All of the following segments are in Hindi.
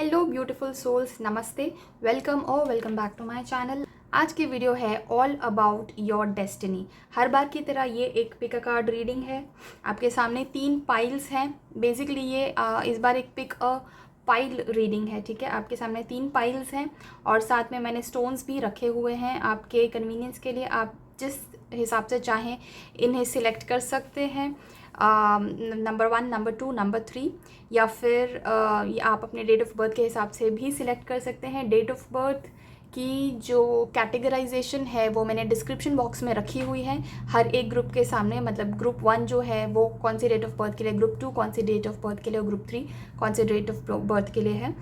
हेलो ब्यूटीफुल सोल्स, नमस्ते, welcome back to my channel. आज की वीडियो है ऑल अबाउट योर डेस्टिनी। हर बार की तरह ये एक पिक अ कार्ड रीडिंग है। आपके सामने 3 पाइल्स हैं। बेसिकली ये इस बार एक पिक अ पाइल रीडिंग है, ठीक है। आपके सामने 3 पाइल्स हैं और साथ में मैंने स्टोन्स भी रखे हुए हैं आपके कन्वीनियंस के लिए। आप जिस हिसाब से चाहें इन्हें सिलेक्ट कर सकते हैं, नंबर 1, नंबर 2, नंबर 3, या फिर आप अपने डेट ऑफ बर्थ के हिसाब से भी सिलेक्ट कर सकते हैं। डेट ऑफ बर्थ की जो कैटेगराइजेशन है वो मैंने डिस्क्रिप्शन बॉक्स में रखी हुई है हर एक ग्रुप के सामने। मतलब ग्रुप 1 जो है वो कौन सी डेट ऑफ बर्थ के लिए, ग्रुप 2 कौन सी डेट ऑफ बर्थ के लिए और ग्रुप 3 कौन सी डेट ऑफ बर्थ के लिए है,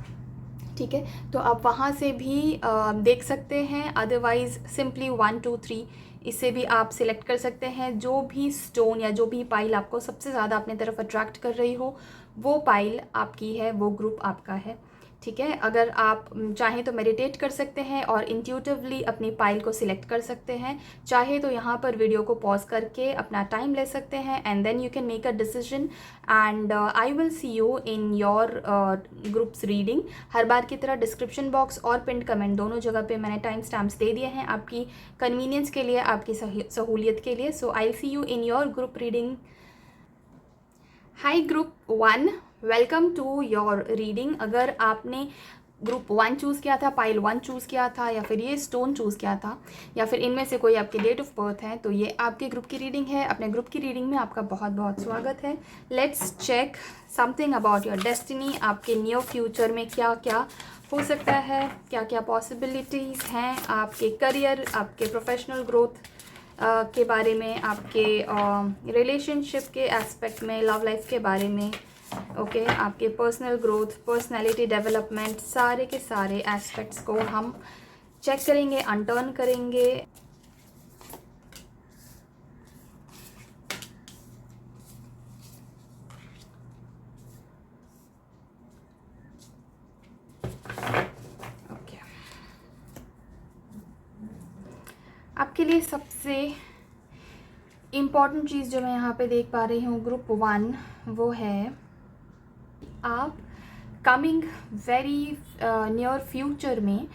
ठीक है। तो आप वहाँ से भी देख सकते हैं। अदरवाइज़ सिंपली 1, 2, 3 इससे भी आप सिलेक्ट कर सकते हैं। जो भी स्टोन या जो भी पाइल आपको सबसे ज़्यादा अपने तरफ अट्रैक्ट कर रही हो वो पाइल आपकी है, वो ग्रुप आपका है, ठीक है। अगर आप चाहें तो मेडिटेट कर सकते हैं और इंट्यूटिवली अपनी पाइल को सिलेक्ट कर सकते हैं। चाहे तो यहाँ पर वीडियो को पॉज करके अपना टाइम ले सकते हैं and then you can make a decision and I will see you in your groups reading. हर बार की तरह डिस्क्रिप्शन बॉक्स और पिंड कमेंट दोनों जगह पे मैंने टाइम स्टैम्प्स दे दिए हैं आपकी कन्वीनियंस के लिए, आपकी सहूलियत के लिए। So I see you in your group reading. Hi group 1, welcome to your reading. अगर आपने ग्रुप 1 चूज़ किया था, पाइल 1 चूज़ किया था, या फिर ये स्टोन चूज़ किया था, या फिर इनमें से कोई आपकी डेट ऑफ बर्थ है, तो ये आपके ग्रुप की रीडिंग है। अपने ग्रुप की रीडिंग में आपका बहुत बहुत स्वागत है। Let's check something about your destiny. आपके नियर फ्यूचर में क्या क्या हो सकता है, क्या क्या पॉसिबिलिटीज़ हैं आपके करियर, आपके प्रोफेशनल ग्रोथ के बारे में, आपके रिलेशनशिप के एस्पेक्ट में, लव लाइफ के बारे में, ओके, आपके पर्सनल ग्रोथ, पर्सनालिटी डेवलपमेंट, सारे के सारे एस्पेक्ट्स को हम चेक करेंगे, अनटर्न करेंगे। ओके, आपके लिए सबसे इम्पॉर्टेंट चीज़ जो मैं यहाँ पे देख पा रही हूँ ग्रुप 1, वो है आप कमिंग वेरी नियर फ्यूचर में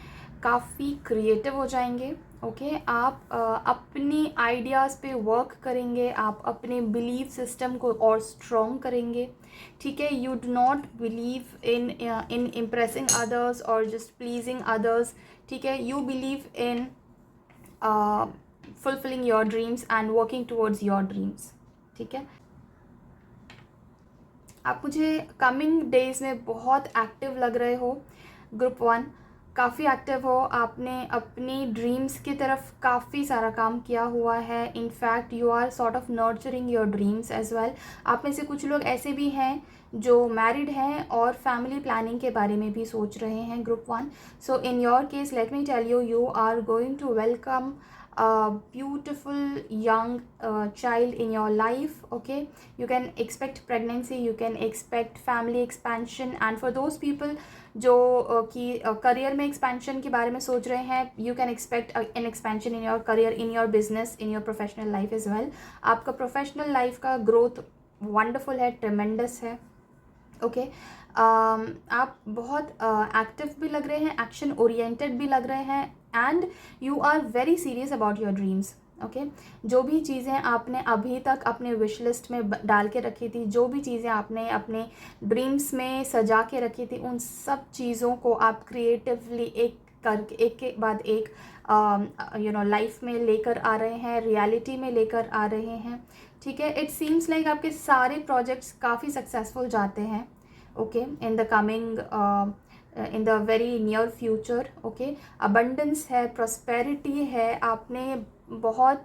काफ़ी क्रिएटिव हो जाएंगे, ओके। आप अपने आइडियाज़ पे वर्क करेंगे, आप अपने बिलीव सिस्टम को और स्ट्रॉन्ग करेंगे, ठीक है। You do not believe in impressing others और जस्ट प्लीजिंग अदर्स, ठीक है। You believe in fulfilling your dreams and working towards your dreams, ठीक है। आप मुझे कमिंग डेज में बहुत एक्टिव लग रहे हो ग्रुप 1, काफ़ी एक्टिव हो। आपने अपनी ड्रीम्स की तरफ काफ़ी सारा काम किया हुआ है। In fact you are sort of nurturing your dreams as well. आप में से कुछ लोग ऐसे भी हैं जो मैरिड हैं और फैमिली प्लानिंग के बारे में भी सोच रहे हैं group 1। So in your case let me tell you, you are going to welcome a beautiful young child in your life, okay. You can expect pregnancy, you can expect family expansion, and for those people जो कि करियर में एक्सपेंशन के बारे में सोच रहे हैं, you can expect an expansion in your career, in your business, in your professional life as well. आपका प्रोफेशनल लाइफ का ग्रोथ वंडरफुल है, ट्रेमेंडस है, ओके। आप बहुत एक्टिव भी लग रहे हैं, एक्शन ओरिएंटेड भी लग रहे हैं, and you are very serious about your dreams, okay. जो भी चीज़ें आपने अभी तक अपने विश लिस्ट में डाल के रखी थी, जो भी चीज़ें आपने अपने ड्रीम्स में सजा के रखी थी, उन सब चीज़ों को आप क्रिएटिवली एक करके एक के बाद एक लाइफ में लेकर आ रहे हैं, रियलिटी में लेकर आ रहे हैं, ठीक है। इट सीम्स लाइक आपके सारे प्रोजेक्ट्स काफ़ी सक्सेसफुल जाते हैं, okay, in the coming in the very near future, okay. Abundance है, प्रॉस्पेरिटी है, आपने बहुत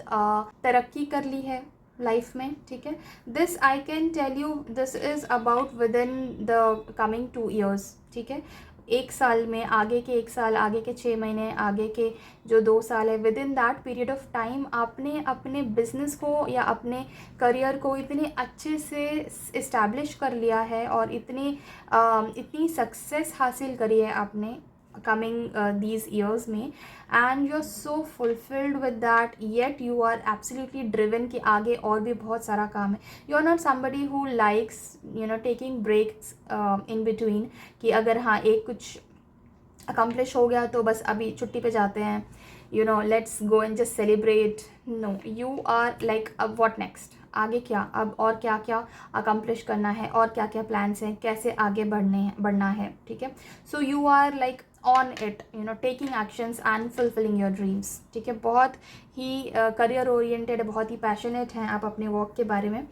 तरक्की कर ली है लाइफ में, ठीक है। This I can tell you, this is about within the coming 2 years, ठीक है। 1 साल में, आगे के 1 साल, आगे के 6 महीने, आगे के जो 2 साल है, with in that period of time आपने अपने बिजनेस को या अपने करियर को इतने अच्छे से इस्टेब्लिश कर लिया है और इतनी सक्सेस हासिल करी है आपने कमिंग दीज ईयर्स में, and you are so fulfilled with that, yet you are absolutely driven कि आगे और भी बहुत सारा काम है. You are not somebody who likes taking breaks in between, कि अगर हाँ एक कुछ अकम्प्लिश हो गया तो बस अभी छुट्टी पे जाते हैं, let's go and just celebrate. No, you are like अब व्हाट नेक्स्ट, आगे क्या, अब और क्या क्या अकम्प्लिश करना है, और क्या क्या प्लान्स हैं, कैसे आगे बढ़ना है. ठीक है, so you are like on it, taking actions and fulfilling your dreams. ठीक है, बहुत ही करियर ओरिएंटेड, बहुत ही पैशनेट हैं आप अपने वर्क के बारे में.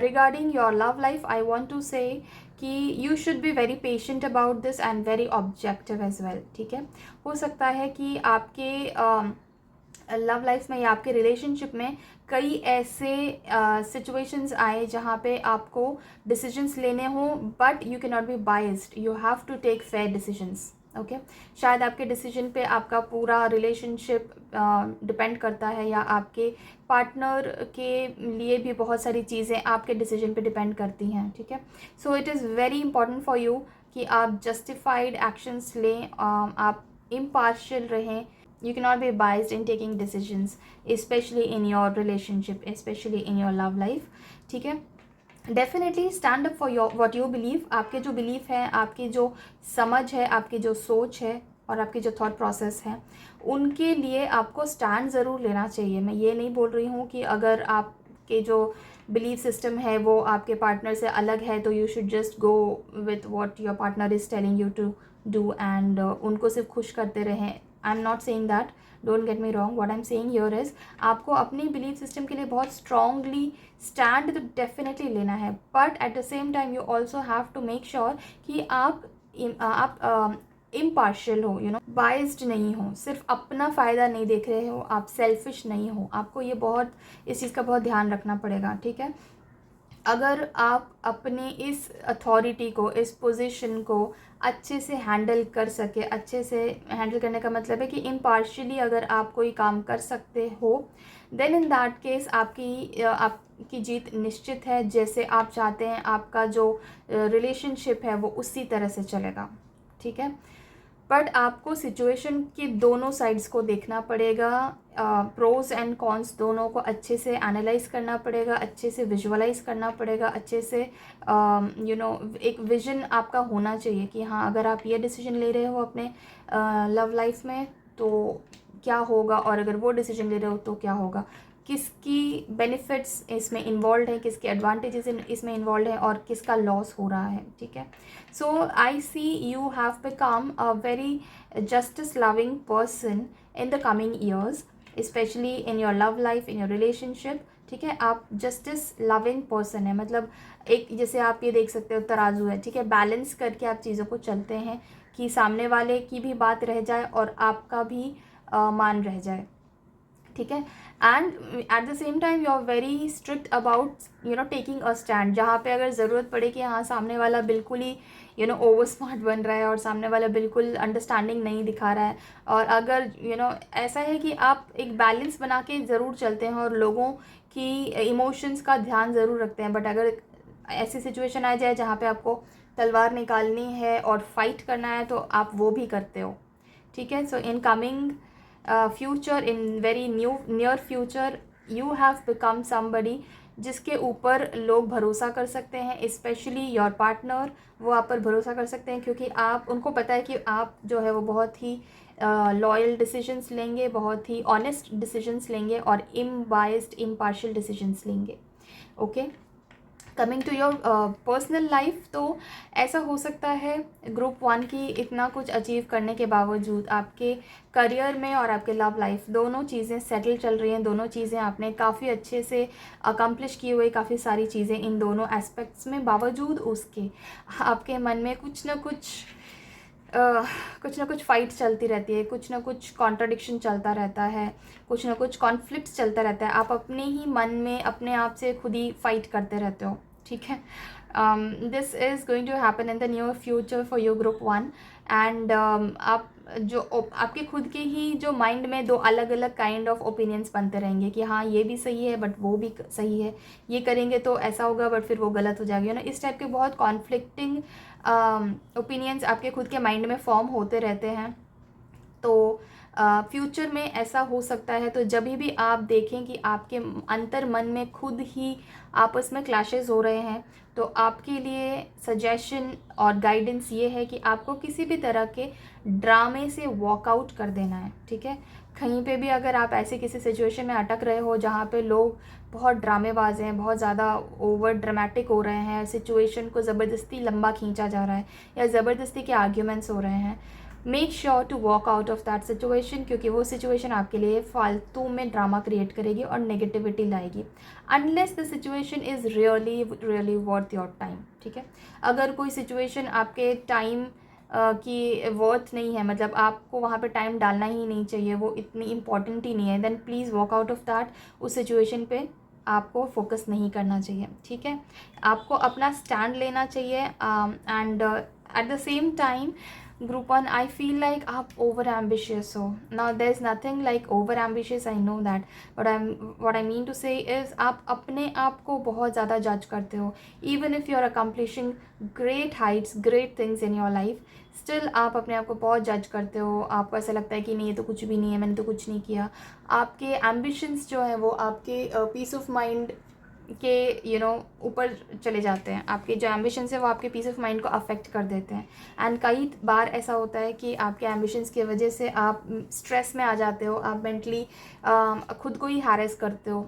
Regarding your love life, I want to say कि you should be very patient about this and very objective as well. ठीक है, हो सकता है कि आपके लव लाइफ में या आपके रिलेशनशिप में कई ऐसे सिचुएशंस आए जहाँ पे आपको डिसीजंस लेने हों, but you can not be biased, you have to take fair decisions. Okay, शायद आपके डिसीजन पे आपका पूरा रिलेशनशिप डिपेंड करता है, या आपके पार्टनर के लिए भी बहुत सारी चीज़ें आपके डिसीजन पे डिपेंड करती हैं. ठीक है, so it is very important for you कि आप जस्टिफाइड एक्शंस लें, आप इम्पार्शियल रहें. You cannot be biased in taking decisions, especially in your relationship, especially in your love life. ठीक है, definitely stand up for your what you believe. आपके जो बिलीफ है, आपकी जो समझ है, आपकी जो सोच है और आपकी जो थॉट प्रोसेस है, उनके लिए आपको स्टैंड ज़रूर लेना चाहिए. मैं ये नहीं बोल रही हूँ कि अगर आपके जो बिलीफ सिस्टम है वो आपके पार्टनर से अलग है तो you should just go with what your partner is telling you to do and उनको सिर्फ खुश करते रहें. I am not saying that, don't get me wrong. What I am saying here is आपको अपनी बिलीफ सिस्टम के लिए बहुत स्ट्रांगली स्टैंड तो डेफिनेटली लेना है, but at the same time you also have to make sure कि आप इम्पार्शियल हो, बाइस्ड नहीं हो, सिर्फ अपना फ़ायदा नहीं देख रहे हो, आप सेल्फिश नहीं हो. आपको ये बहुत इस चीज़ का बहुत ध्यान रखना पड़ेगा. ठीक है, अगर आप अपने इस अथॉरिटी को, इस पोजीशन को अच्छे से हैंडल कर सके, अच्छे से हैंडल करने का मतलब है कि इम्पार्शियली अगर आप कोई काम कर सकते हो, देन इन दैट केस आपकी जीत निश्चित है. जैसे आप चाहते हैं आपका जो रिलेशनशिप है वो उसी तरह से चलेगा. ठीक है, बट आपको सिचुएशन के दोनों साइड्स को देखना पड़ेगा, प्रोज एंड कॉन्स दोनों को अच्छे से एनालाइज करना पड़ेगा, अच्छे से विजुअलाइज करना पड़ेगा, अच्छे से एक विजन आपका होना चाहिए कि हाँ अगर आप ये डिसीजन ले रहे हो अपने लव लाइफ में तो क्या होगा, और अगर वो डिसीजन ले रहे हो तो क्या होगा, किसकी बेनिफिट्स इसमें इन्वॉल्व है, किसके एडवांटेजेस इसमें इन्वॉल्व है और किसका लॉस हो रहा है. ठीक है, so I see you have become a very justice loving person in the coming years, specially in your love life, in your relationship. ठीक है, आप जस्टिस लविंग पर्सन है, मतलब एक जैसे आप ये देख सकते हो तराजू है. ठीक है, बैलेंस करके आप चीज़ों को चलते हैं कि सामने वाले की भी बात रह जाए और आपका भी मान रह जाए. ठीक है, and at the same time you are very strict about taking a stand. जहाँ पे अगर ज़रूरत पड़े कि हाँ सामने वाला बिल्कुल ही ओवर स्मार्ट बन रहा है और सामने वाला बिल्कुल अंडरस्टैंडिंग नहीं दिखा रहा है, और अगर ऐसा है कि आप एक बैलेंस बना के ज़रूर चलते हैं और लोगों की इमोशंस का ध्यान ज़रूर रखते हैं, बट अगर ऐसी सिचुएशन आ जाए जहाँ पे आपको तलवार निकालनी है और फाइट करना है तो आप वो भी करते हो. ठीक है, so in coming future, in very near future, you have become somebody जिसके ऊपर लोग भरोसा कर सकते हैं, स्पेशली योर पार्टनर. वो आप पर भरोसा कर सकते हैं क्योंकि आप उनको पता है कि आप जो है वो बहुत ही लॉयल डिसीजंस लेंगे, बहुत ही ऑनेस्ट डिसीजंस लेंगे और इम्बाइस्ड इम्पार्शियल डिसीजंस लेंगे. Okay, coming to your personal life, तो ऐसा हो सकता है ग्रुप 1 की इतना कुछ अचीव करने के बावजूद आपके करियर में और आपके लव लाइफ दोनों चीज़ें सेटल चल रही हैं, दोनों चीज़ें आपने काफ़ी अच्छे से अकम्प्लिश की हुई, काफ़ी सारी चीज़ें इन दोनों एस्पेक्ट्स में, बावजूद उसके आपके मन में कुछ ना कुछ फ़ाइट चलती रहती है, कुछ ना कुछ कॉन्ट्रडिक्शन चलता रहता है, कुछ ना कुछ कॉन्फ्लिक्ट चलता रहता है. आप अपने ही मन में अपने आप से खुद ही फाइट करते रहते हो. ठीक है, this is going to happen in the new future for your group 1 and आप आपके खुद के ही जो माइंड में दो अलग अलग काइंड ऑफ ओपिनियंस बनते रहेंगे कि हाँ ये भी सही है बट वो भी सही है, ये करेंगे तो ऐसा होगा बट फिर वो गलत हो जाएगा, ना इस टाइप के बहुत कॉन्फ्लिक्टिंग ओपिनियंस आपके खुद के माइंड में फॉर्म होते रहते हैं। तो फ्यूचर में ऐसा हो सकता है, तो जब भी आप देखें कि आपके अंतर मन में खुद ही आपस में क्लैशेस हो रहे हैं, तो आपके लिए सजेशन और गाइडेंस ये है कि आपको किसी भी तरह के ड्रामे से वॉकआउट कर देना है, ठीक है। कहीं पे भी अगर आप ऐसे किसी सिचुएशन में अटक रहे हो जहाँ पे लोग बहुत ड्रामेबाज हैं, बहुत ज़्यादा ओवर ड्रामेटिक हो रहे हैं, सिचुएशन को ज़बरदस्ती लंबा खींचा जा रहा है या ज़बरदस्ती के आर्ग्यूमेंट्स हो रहे हैं, make sure to walk out of that situation, क्योंकि वो सिचुएशन आपके लिए फालतू में ड्रामा क्रिएट करेगी और नेगेटिविटी लाएगी, unless the situation is really really worth your time, ठीक है। अगर कोई सिचुएशन आपके टाइम की वर्थ नहीं है, मतलब आपको वहाँ पे टाइम डालना ही नहीं चाहिए, वो इतनी इंपॉर्टेंट ही नहीं है, then please walk out of that. उस सिचुएशन पे आपको फोकस नहीं करना चाहिए, ठीक है। आपको अपना स्टैंड लेना चाहिए and at the same time group one, I feel like आप ओवर एम्बिशियस हो। Now there is nothing like over ambitious, I know that, but what I mean to say is आप अपने आप को बहुत ज़्यादा जज करते हो। Even if you are accomplishing great heights, great things in your life, still आप अपने आप को बहुत जज करते हो। आपको ऐसा लगता है कि नहीं ये तो कुछ भी नहीं है, मैंने तो कुछ नहीं किया। आपके एम्बिशंस जो है वो आपके पीस ऑफ माइंड के ऊपर चले जाते हैं। आपके जो एम्बिशंस है वो आपके पीस ऑफ माइंड को अफेक्ट कर देते हैं। एंड कई बार ऐसा होता है कि आपके एम्बिशंस की वजह से आप स्ट्रेस में आ जाते हो, आप मेंटली खुद को ही हैरेस करते हो,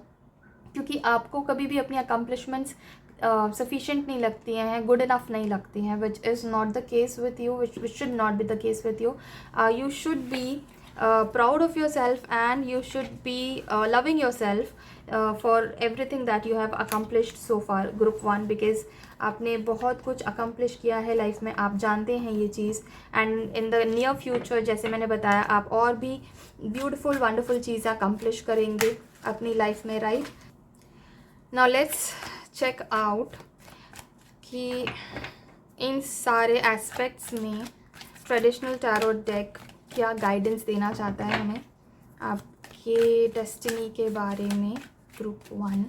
क्योंकि आपको कभी भी अपनी अकम्पलिशमेंट्स सफिशेंट नहीं लगती हैं, गुड इनफ नहीं लगती हैं, which is not the case with you, which should not be the case with you. You should B proud of yourself and you should be loving yourself for everything that you have accomplished so far, group one, because आपने बहुत कुछ accomplish किया है लाइफ में, आप जानते हैं ये चीज़। And in the near future जैसे मैंने बताया, आप और भी ब्यूटिफुल वंडरफुल चीज़ें accomplish करेंगे अपनी लाइफ में, right. Now let's check out कि इन सारे एस्पेक्ट्स में ट्रेडिशनल टैरो डेक क्या गाइडेंस देना चाहता है हमें आपके डेस्टिनी के बारे में, ग्रुप वन।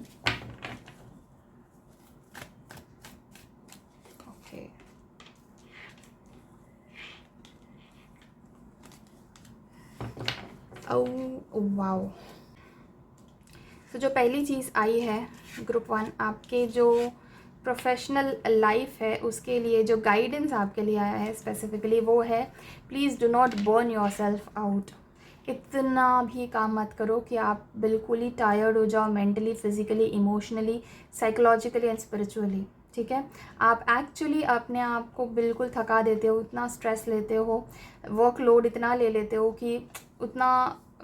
Okay, wow. तो जो पहली चीज़ आई है ग्रुप वन, आपके जो प्रोफेशनल लाइफ है उसके लिए जो गाइडेंस आपके लिए आया है स्पेसिफिकली, वो है please do not burn your self out. इतना भी काम मत करो कि आप बिल्कुल ही टायर्ड हो जाओ, mentally, physically, emotionally, psychologically and spiritually, ठीक है। आप एक्चुअली अपने आप को बिल्कुल थका देते हो, इतना स्ट्रेस लेते हो, वर्कलोड इतना ले लेते हो कि उतना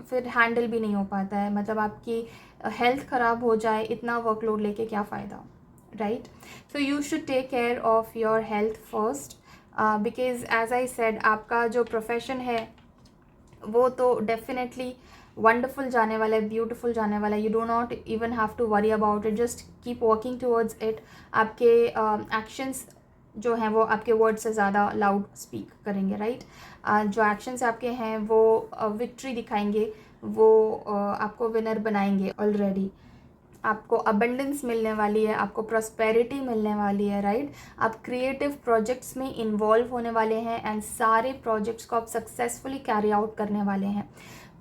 फिर हैंडल भी नहीं हो पाता है। मतलब आपकी हेल्थ ख़राब हो जाए, इतना वर्कलोड लेके क्या फ़ायदा, right. So you should take care of your health first, because as I said, आपका जो प्रोफेशन है वो तो डेफिनेटली वंडरफुल जाने वाला है, ब्यूटीफुल जाने वाला है। You do not even have to worry about it, just keep working towards it. आपके एक्शंस जो हैं वो आपके वर्ड से ज़्यादा लाउड स्पीक करेंगे, राइट। जो एक्शंस आपके हैं वो विक्ट्री दिखाएंगे, वो आपको विनर बनाएंगे ऑलरेडी। आपको अबंडेंस मिलने वाली है, आपको प्रॉस्पेरिटी मिलने वाली है, राइट। आप क्रिएटिव प्रोजेक्ट्स में इन्वॉल्व होने वाले हैं एंड सारे प्रोजेक्ट्स को आप सक्सेसफुली कैरी आउट करने वाले हैं।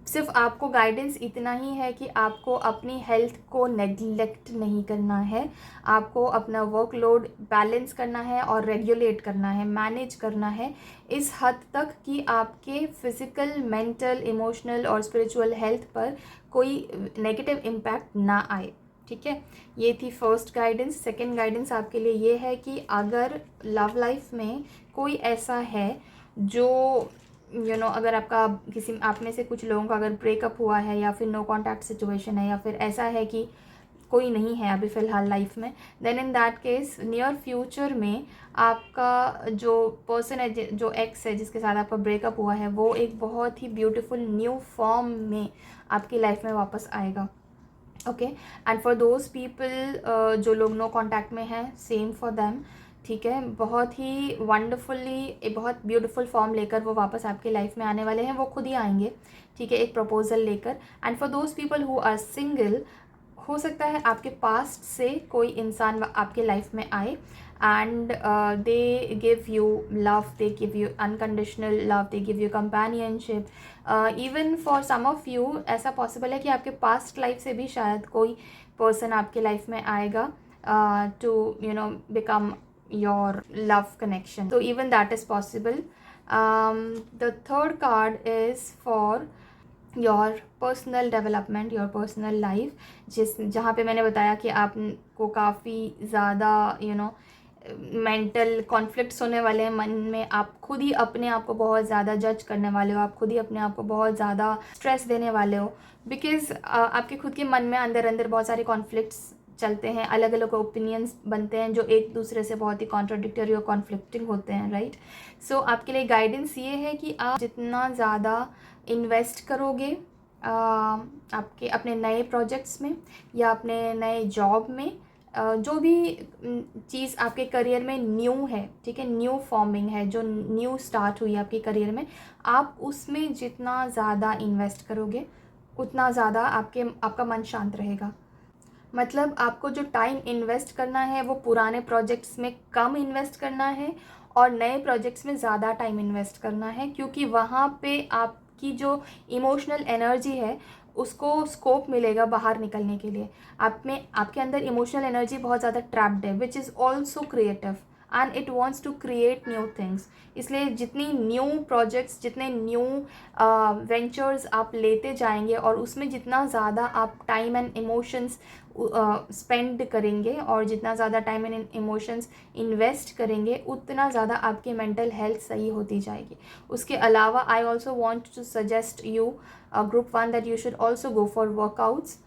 सिर्फ आपको गाइडेंस इतना ही है कि आपको अपनी हेल्थ को नेग्लेक्ट नहीं करना है, आपको अपना वर्कलोड बैलेंस करना है और रेगुलेट करना है, मैनेज करना है इस हद तक कि आपके फिज़िकल, मेंटल, इमोशनल और स्पिरिचुअल हेल्थ पर कोई नेगेटिव इम्पैक्ट ना आए, ठीक है। ये थी फर्स्ट गाइडेंस। सेकंड गाइडेंस आपके लिए ये है कि अगर लव लाइफ में कोई ऐसा है जो अगर आपका आप में से कुछ लोगों का अगर ब्रेकअप हुआ है या फिर नो कॉन्टैक्ट सिचुएशन है या फिर ऐसा है कि कोई नहीं है अभी फ़िलहाल लाइफ में, then in that case near future में आपका जो पर्सन है, जो एक्स है जिसके साथ आपका ब्रेकअप हुआ है, वो एक बहुत ही ब्यूटीफुल न्यू फॉर्म में आपकी लाइफ में वापस आएगा, okay. And for those people जो लोग नो कॉन्टैक्ट में हैं, सेम फॉर देम, ठीक है, बहुत ही वंडरफुली एक बहुत ब्यूटीफुल फॉर्म लेकर वो वापस आपके लाइफ में आने वाले हैं, वो खुद ही आएंगे, ठीक है, एक प्रपोजल लेकर। And for those people who are single, हो सकता है आपके पास्ट से कोई इंसान आपके लाइफ में आए and they give you love, they give you unconditional love, they give you companionship. Even for some of you ऐसा पॉसिबल है कि आपके पास्ट लाइफ से भी शायद कोई पर्सन आपके लाइफ में आएगा to you know become your love connection, तो even that is possible. The third card is for your personal development, your personal life, जहाँ पे मैंने बताया कि आपको काफ़ी ज़्यादा मेंटल कॉन्फ्लिक्ट्स होने वाले हैं मन में, आप खुद ही अपने आप को बहुत ज़्यादा जज करने वाले हो, आप खुद ही अपने आप को बहुत ज़्यादा स्ट्रेस देने वाले हो, बिकॉज़ आपके खुद के मन में अंदर अंदर बहुत सारे कॉन्फ्लिक्ट्स चलते हैं, अलग अलग ओपिनियंस बनते हैं जो एक दूसरे से बहुत ही कॉन्ट्राडिक्टरी और कॉन्फ्लिक्टिंग होते हैं, राइट। सो आपके लिए गाइडेंस ये है कि आप जितना ज़्यादा इन्वेस्ट करोगे आपके अपने नए प्रोजेक्ट्स में या अपने नए जॉब में, जो भी चीज़ आपके करियर में न्यू है, ठीक है, न्यू फॉर्मिंग है, जो न्यू स्टार्ट हुई आपके करियर में, आप उसमें जितना ज़्यादा इन्वेस्ट करोगे उतना ज़्यादा आपका मन शांत रहेगा। मतलब आपको जो टाइम इन्वेस्ट करना है वो पुराने प्रोजेक्ट्स में कम इन्वेस्ट करना है और नए प्रोजेक्ट्स में ज़्यादा टाइम इन्वेस्ट करना है, क्योंकि वहाँ पे आपकी जो इमोशनल एनर्जी है उसको स्कोप मिलेगा बाहर निकलने के लिए। आपके अंदर इमोशनल एनर्जी बहुत ज़्यादा ट्रैप्ड है, which is also creative and it wants to create new things. इसलिए जितनी न्यू प्रोजेक्ट्स, जितने न्यू वेंचर्स आप लेते जाएंगे और उसमें जितना ज़्यादा आप टाइम एंड इमोशंस स्पेंड करेंगे और जितना ज़्यादा टाइम एंड इमोशंस इन्वेस्ट करेंगे उतना ज़्यादा आपकी मेंटल हेल्थ सही होती जाएगी। उसके अलावा I also want to suggest you group 1 that you should also go for workouts,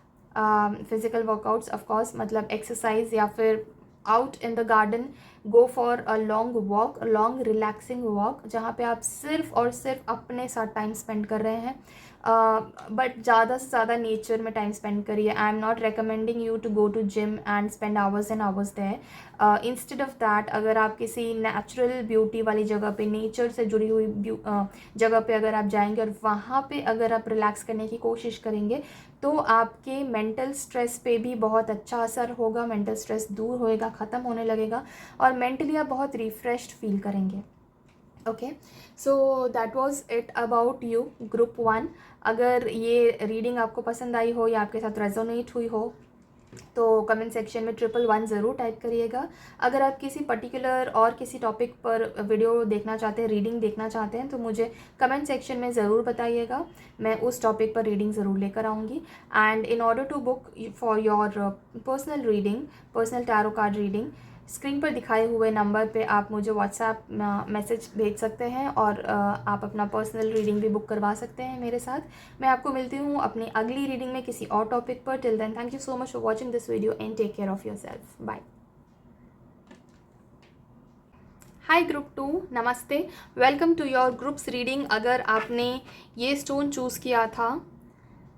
physical workouts of course, मतलब एक्सरसाइज या फिर out in the garden, go for a long walk, long relaxing walk, जहाँ पे आप सिर्फ और सिर्फ अपने साथ टाइम स्पेंड कर रहे हैं, बट ज़्यादा से ज़्यादा नेचर में टाइम स्पेंड करिए। I am not recommending you to go to gym and spend hours and hours there. Instead of that, अगर आप किसी नेचुरल ब्यूटी वाली जगह पे, नेचर से जुड़ी हुई जगह पे अगर आप जाएंगे और वहाँ पे अगर आप रिलैक्स करने की कोशिश करेंगे तो आपके मेंटल स्ट्रेस पे भी बहुत अच्छा असर होगा, मेंटल स्ट्रेस दूर होएगा, ख़त्म होने लगेगा और मेंटली आप बहुत रिफ्रेश्ड फील करेंगे। Okay, so that was it about you group 1। अगर ये रीडिंग आपको पसंद आई हो या आपके साथ रेजोनेट हुई हो तो कमेंट सेक्शन में 111 ज़रूर टाइप करिएगा। अगर आप किसी पर्टिकुलर और किसी टॉपिक पर वीडियो देखना चाहते हैं, रीडिंग देखना चाहते हैं, तो मुझे कमेंट सेक्शन में ज़रूर बताइएगा, मैं उस टॉपिक पर रीडिंग ज़रूर लेकर आऊँगी। And in order to book for your personal reading, personal tarot card reading, screen पर दिखाए हुए नंबर पे आप मुझे व्हाट्सएप मैसेज भेज सकते हैं और आप अपना पर्सनल रीडिंग भी बुक करवा सकते हैं मेरे साथ। मैं आपको मिलती हूँ अपनी अगली रीडिंग में किसी और टॉपिक पर। Till then, thank you so much for watching this video and take care of yourself. Bye. Hi group 2, नमस्ते, welcome to your groups reading. अगर आपने ये स्टोन चूज़ किया था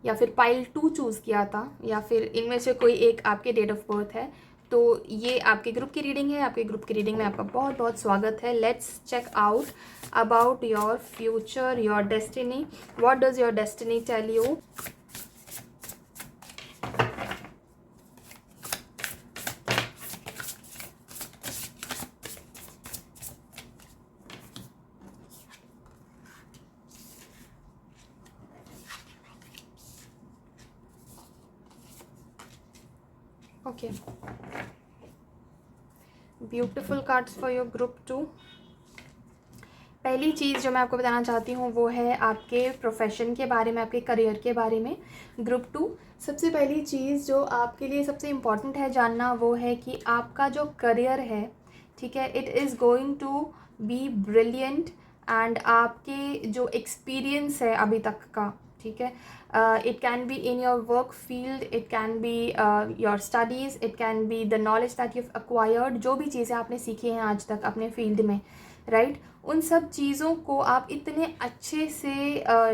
या फिर पाइल 2 चूज़ किया था या फिर इनमें से कोई एक आपके डेट ऑफ बर्थ है तो ये आपके ग्रुप की रीडिंग है। आपके ग्रुप की रीडिंग में आपका बहुत बहुत स्वागत है। Let's check out about your future, your destiny. What does your destiny tell you? Okay, beautiful cards for your group 2। पहली चीज़ जो मैं आपको बताना चाहती हूँ वो है आपके प्रोफेशन के बारे में, आपके करियर के बारे में। ग्रुप 2, सबसे पहली चीज़ जो आपके लिए सबसे इम्पॉर्टेंट है जानना वो है कि आपका जो करियर है, ठीक है, it is going to be brilliant. And आपके जो एक्सपीरियंस है अभी तक का, ठीक है, it can be in your work field, it can be your studies, it can be the knowledge that you acquired, जो भी चीज़ें आपने सीखी हैं आज तक अपने फील्ड में, राइट, उन सब चीज़ों को आप इतने अच्छे से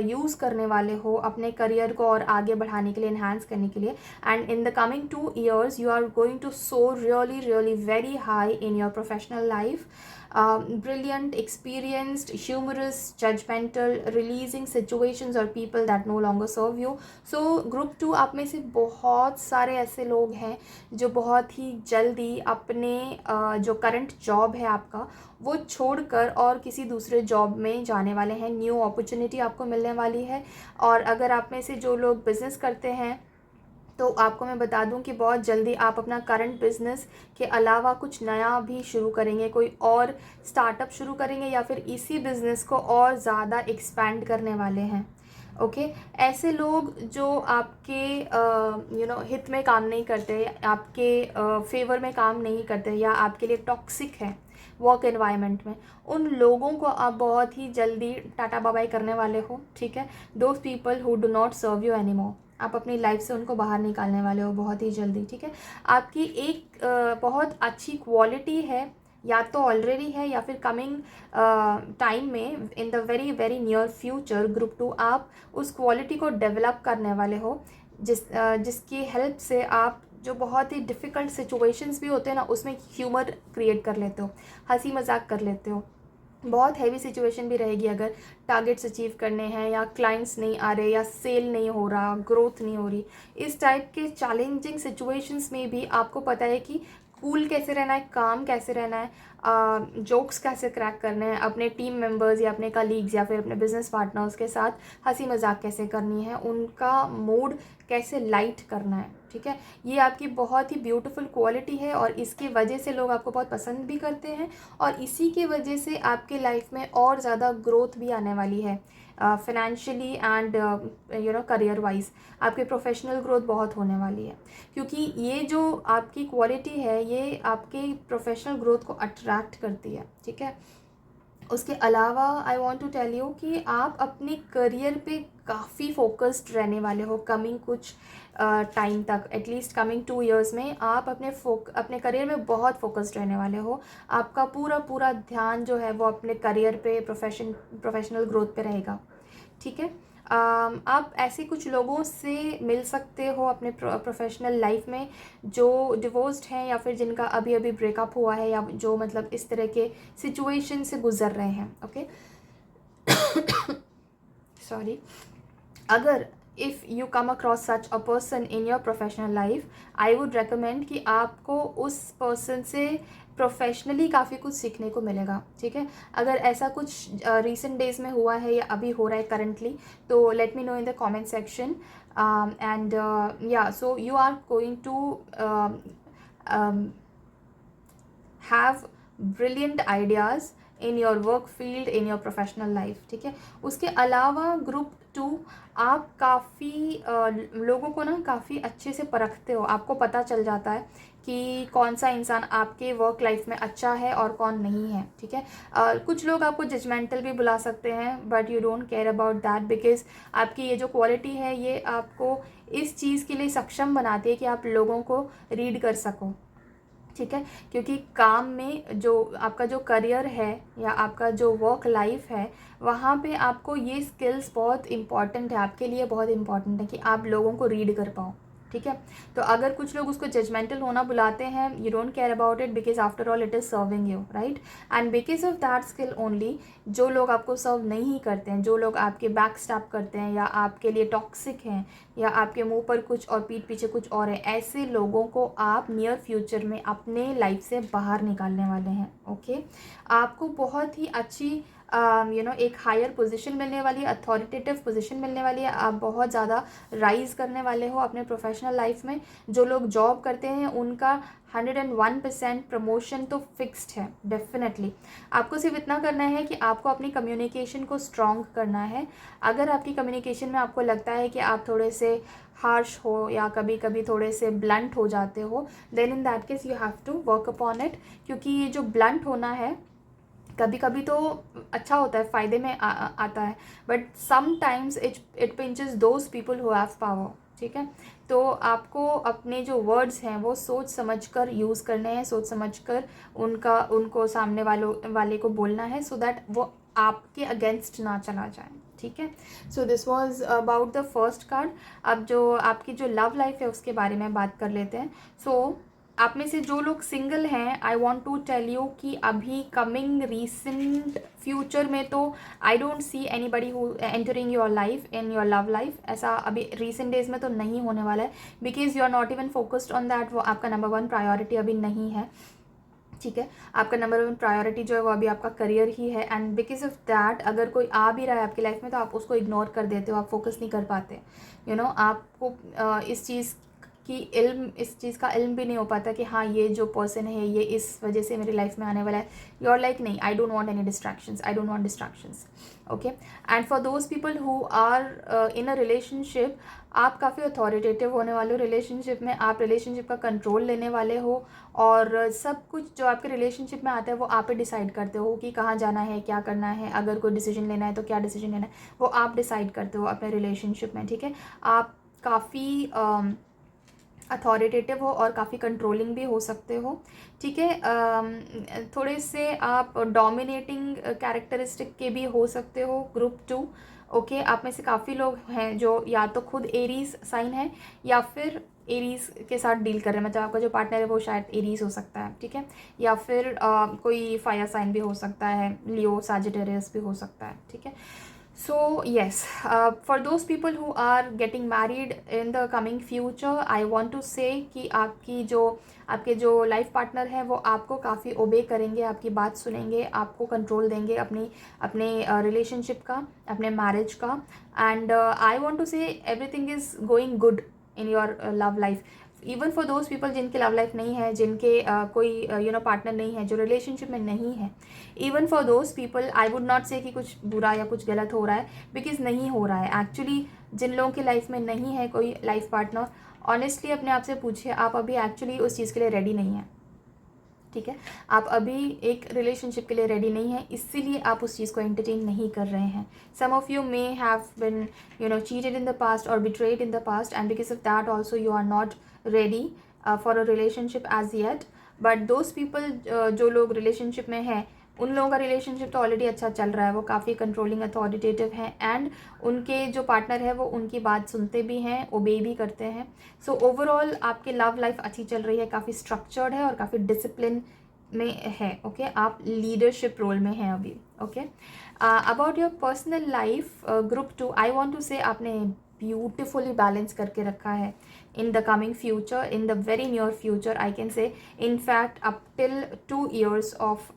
यूज़ करने वाले हो अपने करियर को और आगे बढ़ाने के लिए, इन्हांस करने के लिए. And in the coming 2 years you are going to soar really really very high in your professional life. Brilliant, experienced, humorous, judgmental, releasing situations or people that no longer serve you. So group 2 आप में से बहुत सारे ऐसे लोग हैं जो बहुत ही जल्दी अपने जो करंट जॉब है आपका वो छोड़कर और किसी दूसरे जॉब में जाने वाले हैं. न्यू अपॉर्चुनिटी आपको मिलने वाली है. और अगर आप में से जो लोग बिज़नेस करते हैं तो आपको मैं बता दूं कि बहुत जल्दी आप अपना करंट बिज़नेस के अलावा कुछ नया भी शुरू करेंगे, कोई और स्टार्टअप शुरू करेंगे या फिर इसी बिज़नेस को और ज़्यादा एक्सपैंड करने वाले हैं. ओके ऐसे लोग जो आपके हित में काम नहीं करते, आपके फेवर में काम नहीं करते या आपके लिए टॉक्सिक है वर्क एनवायरनमेंट में, उन लोगों को आप बहुत ही जल्दी टाटा बाय बाय करने वाले हो. ठीक है, those people who do not serve you any more, आप अपनी लाइफ से उनको बाहर निकालने वाले हो बहुत ही जल्दी. ठीक है, आपकी एक बहुत अच्छी क्वालिटी है, या तो ऑलरेडी है या फिर कमिंग टाइम में इन the very very near future group 2 आप उस क्वालिटी को डेवलप करने वाले हो, जिसकी हेल्प से आप जो बहुत ही डिफ़िकल्ट सिचुएशंस भी होते हैं ना उसमें ह्यूमर क्रिएट कर लेते हो, हंसी मजाक कर लेते हो. बहुत हैवी सिचुएशन भी रहेगी अगर टारगेट्स अचीव करने हैं या क्लाइंट्स नहीं आ रहे या सेल नहीं हो रहा, ग्रोथ नहीं हो रही, इस टाइप के चैलेंजिंग सिचुएशंस में भी आपको पता है कि कूल कैसे रहना है, काम कैसे रहना है, जोक्स कैसे क्रैक करने हैं, अपने टीम मेंबर्स या अपने कलीग्स या फिर अपने बिजनेस पार्टनर्स के साथ हंसी मजाक कैसे करनी है, उनका मूड कैसे लाइट करना है. ठीक है, ये आपकी बहुत ही ब्यूटीफुल क्वालिटी है और इसकी वजह से लोग आपको बहुत पसंद भी करते हैं और इसी की वजह से आपके लाइफ में और ज़्यादा ग्रोथ भी आने वाली है फाइनेंशियली एंड करियर वाइज. आपके प्रोफेशनल ग्रोथ बहुत होने वाली है क्योंकि ये जो आपकी क्वालिटी है ये आपके प्रोफेशनल ग्रोथ को अट्रैक्ट करती है. ठीक है, उसके अलावा I want to tell you कि आप अपने करियर पे काफ़ी फोकस्ड रहने वाले हो कमिंग कुछ टाइम तक. एटलीस्ट कमिंग 2 years में आप अपने करियर में बहुत फोकस्ड रहने वाले हो. आपका पूरा ध्यान जो है वो अपने करियर पे, प्रोफेशनल ग्रोथ पे रहेगा. ठीक है, आप ऐसे कुछ लोगों से मिल सकते हो अपने प्रोफेशनल लाइफ में जो डिवोर्स्ड हैं या फिर जिनका अभी अभी ब्रेकअप हुआ है या जो मतलब इस तरह के सिचुएशन से गुजर रहे हैं. Okay sorry. अगर if you come across such a person in your professional life, I would recommend कि आपको उस पर्सन से प्रोफेशनली काफ़ी कुछ सीखने को मिलेगा. ठीक है, अगर ऐसा कुछ रिसेंट डेज में हुआ है या अभी हो रहा है करंटली तो let me know in the comment section. And या so you are going to have brilliant ideas in your work field, in your professional life. ठीक है, उसके अलावा ग्रुप 2 आप काफ़ी लोगों को ना काफ़ी अच्छे से परखते हो. आपको पता चल जाता है कि कौन सा इंसान आपके वर्क लाइफ में अच्छा है और कौन नहीं है. ठीक है, कुछ लोग आपको जजमेंटल भी बुला सकते हैं but you don't care about that because आपकी ये जो क्वालिटी है ये आपको इस चीज़ के लिए सक्षम बनाती है कि आप लोगों को रीड कर सको. ठीक है, क्योंकि काम में जो आपका जो करियर है या आपका जो वर्क लाइफ है वहाँ पे आपको ये स्किल्स बहुत इम्पॉर्टेंट है, आपके लिए बहुत इम्पॉर्टेंट है कि आप लोगों को रीड कर पाओ. ठीक है, तो अगर कुछ लोग उसको जजमेंटल होना बुलाते हैं, you don't care about it because after all it is serving you, right. And because of that skill only जो लोग आपको सर्व नहीं करते हैं, जो लोग आपके बैक स्टैप करते हैं या आपके लिए टॉक्सिक हैं या आपके मुंह पर कुछ और पीठ पीछे कुछ और है, ऐसे लोगों को आप नियर फ्यूचर में अपने लाइफ से बाहर निकालने वाले हैं. ओके, आपको बहुत ही अच्छी एक हायर पोजीशन मिलने वाली है, अथॉरिटेटिव पोजीशन मिलने वाली है. आप बहुत ज़्यादा राइज करने वाले हो अपने प्रोफेशनल लाइफ में. जो लोग जॉब करते हैं उनका 101% प्रमोशन तो फिक्स्ड है डेफिनेटली. आपको सिर्फ इतना करना है कि आपको अपनी कम्युनिकेशन को स्ट्रॉन्ग करना है. अगर आपकी कम्युनिकेशन में आपको लगता है कि आप थोड़े से हार्श हो या कभी कभी थोड़े से ब्लंट हो जाते हो, then in that case you have to work upon it. क्योंकि ये जो ब्लंट होना है कभी कभी तो अच्छा होता है, फ़ायदे में आता है, but sometimes it pinches those people who have power. ठीक है। तो आपको अपने जो वर्ड्स हैं वो सोच समझकर यूज़ करने हैं, सोच समझकर उनको सामने वाले को बोलना है, सो दैट वो आपके अगेंस्ट ना चला जाए, ठीक है। So this was about the first card. अब जो आपकी जो लव लाइफ है उसके बारे में बात कर लेते हैं। सो आप में से जो लोग सिंगल हैं, I want to tell you कि अभी कमिंग रीसेंट फ्यूचर में तो I don't see anybody who entering your life in your love life. ऐसा अभी रीसेंट डेज में तो नहीं होने वाला है, because you are not even focused on that. वो आपका नंबर 1 प्रायोरिटी अभी नहीं है, ठीक है। आपका नंबर 1 प्रायोरिटी जो है वो अभी आपका करियर ही है, एंड बिकॉज ऑफ दैट अगर कोई आ भी रहा है आपकी लाइफ में तो आप उसको इग्नोर कर देते हो, आप फोकस नहीं कर पाते, यू नो। आपको इस चीज़ का इल्म भी नहीं हो पाता कि हाँ ये जो पर्सन है ये इस वजह से मेरी लाइफ में आने वाला है। यू आर लाइक नहीं, I don't want any distractions, I don't want distractions, okay. And for those people who are in a relationship, आप काफ़ी अथॉरिटेटिव होने वाले हो रिलेशनशिप में। आप रिलेशनशिप का कंट्रोल लेने वाले हो, और सब कुछ जो आपके रिलेशनशिप में आता है वो आप ही डिसाइड करते हो कि कहाँ जाना है, क्या करना है, अगर कोई डिसीजन लेना है तो क्या डिसीजन लेना है, वो आप डिसाइड करते हो अपने रिलेशनशिप में, ठीक है। आप काफ़ी अथॉरिटेटिव हो और काफ़ी कंट्रोलिंग भी हो सकते हो, ठीक है। थोड़े से आप डोमिनेटिंग कैरेक्टरिस्टिक के भी हो सकते हो, ग्रुप 2, ओके। आप में से काफ़ी लोग हैं जो या तो खुद एरीज साइन है या फिर एरीज के साथ डील कर रहे हैं, मतलब आपका जो पार्टनर है वो शायद एरीज हो सकता है, ठीक है। या फिर कोई फायर साइन भी हो सकता है, लियो, सैजिटेरियस भी हो सकता है, ठीक है। So yes, for those people who are getting married in the coming future, I want to say कि आपके जो लाइफ पार्टनर हैं वो आपको काफ़ी ओबे करेंगे, आपकी बात सुनेंगे, आपको कंट्रोल देंगे अपने रिलेशनशिप का, अपने मैरिज का। एंड आई वांट टू से everything is going good in your love life. Even for those people जिनकी लव लाइफ नहीं है, जिनके कोई पार्टनर नहीं है, जो रिलेशनशिप में नहीं है, even for those people I would not से कि कुछ बुरा या कुछ गलत हो रहा है, बिकॉज नहीं हो रहा है एक्चुअली। जिन लोगों की लाइफ में नहीं है कोई लाइफ पार्टनर, ऑनेस्टली अपने आप से पूछिए, आप अभी एक्चुअली उस चीज़ के लिए रेडी नहीं है, ठीक है। आप अभी एक रिलेशनशिप के लिए रेडी नहीं है, इसीलिए आप उस चीज़ को एंटरटेन नहीं कर रहे हैं। Some of you may have been cheated in the past और betrayed in the past, and because of that also you are not ready for a relationship as yet. But those people जो लोग रिलेशनशिप में हैं, उन लोगों का रिलेशनशिप तो ऑलरेडी अच्छा चल रहा है, वो काफ़ी कंट्रोलिंग अथॉरिटेटिव हैं, एंड उनके जो पार्टनर है वो उनकी बात सुनते भी हैं, ओबे भी करते हैं। सो ओवरऑल आपकी लव लाइफ अच्छी चल रही है, काफ़ी स्ट्रक्चर्ड है और काफ़ी डिसिप्लिन में है, ओके। आप लीडरशिप रोल में हैं अभी, okay. About your personal life, group 2, I want to say आपने ब्यूटिफुली बैलेंस करके रखा है in the coming future, in the very near future, I can say, in fact up till 2 years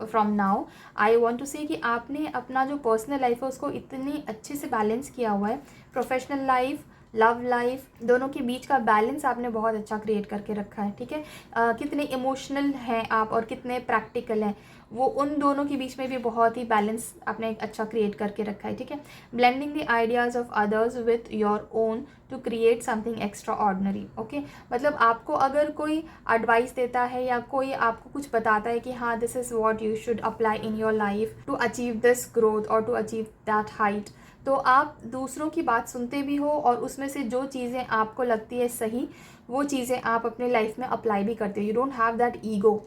from now, I want to say कि आपने अपना जो पर्सनल लाइफ है उसको इतनी अच्छे से बैलेंस किया हुआ है। प्रोफेशनल लाइफ, लव लाइफ, दोनों के बीच का बैलेंस आपने बहुत अच्छा क्रिएट करके रखा है, ठीक है। कितने इमोशनल हैं आप और कितने प्रैक्टिकल हैं, वो उन दोनों के बीच में भी बहुत ही बैलेंस आपने अच्छा क्रिएट करके रखा है, ठीक है। Blending the ideas of others with your own to create something extraordinary, okay. मतलब आपको अगर कोई एडवाइस देता है या कोई आपको कुछ बताता है कि हाँ this is what you should apply in your life to achieve this growth और टू अचीव दैट हाइट, तो आप दूसरों की बात सुनते भी हो और उसमें से जो चीज़ें आपको लगती है सही, वो चीज़ें आप अपने लाइफ में अप्लाई भी करते हो। You don't have that ego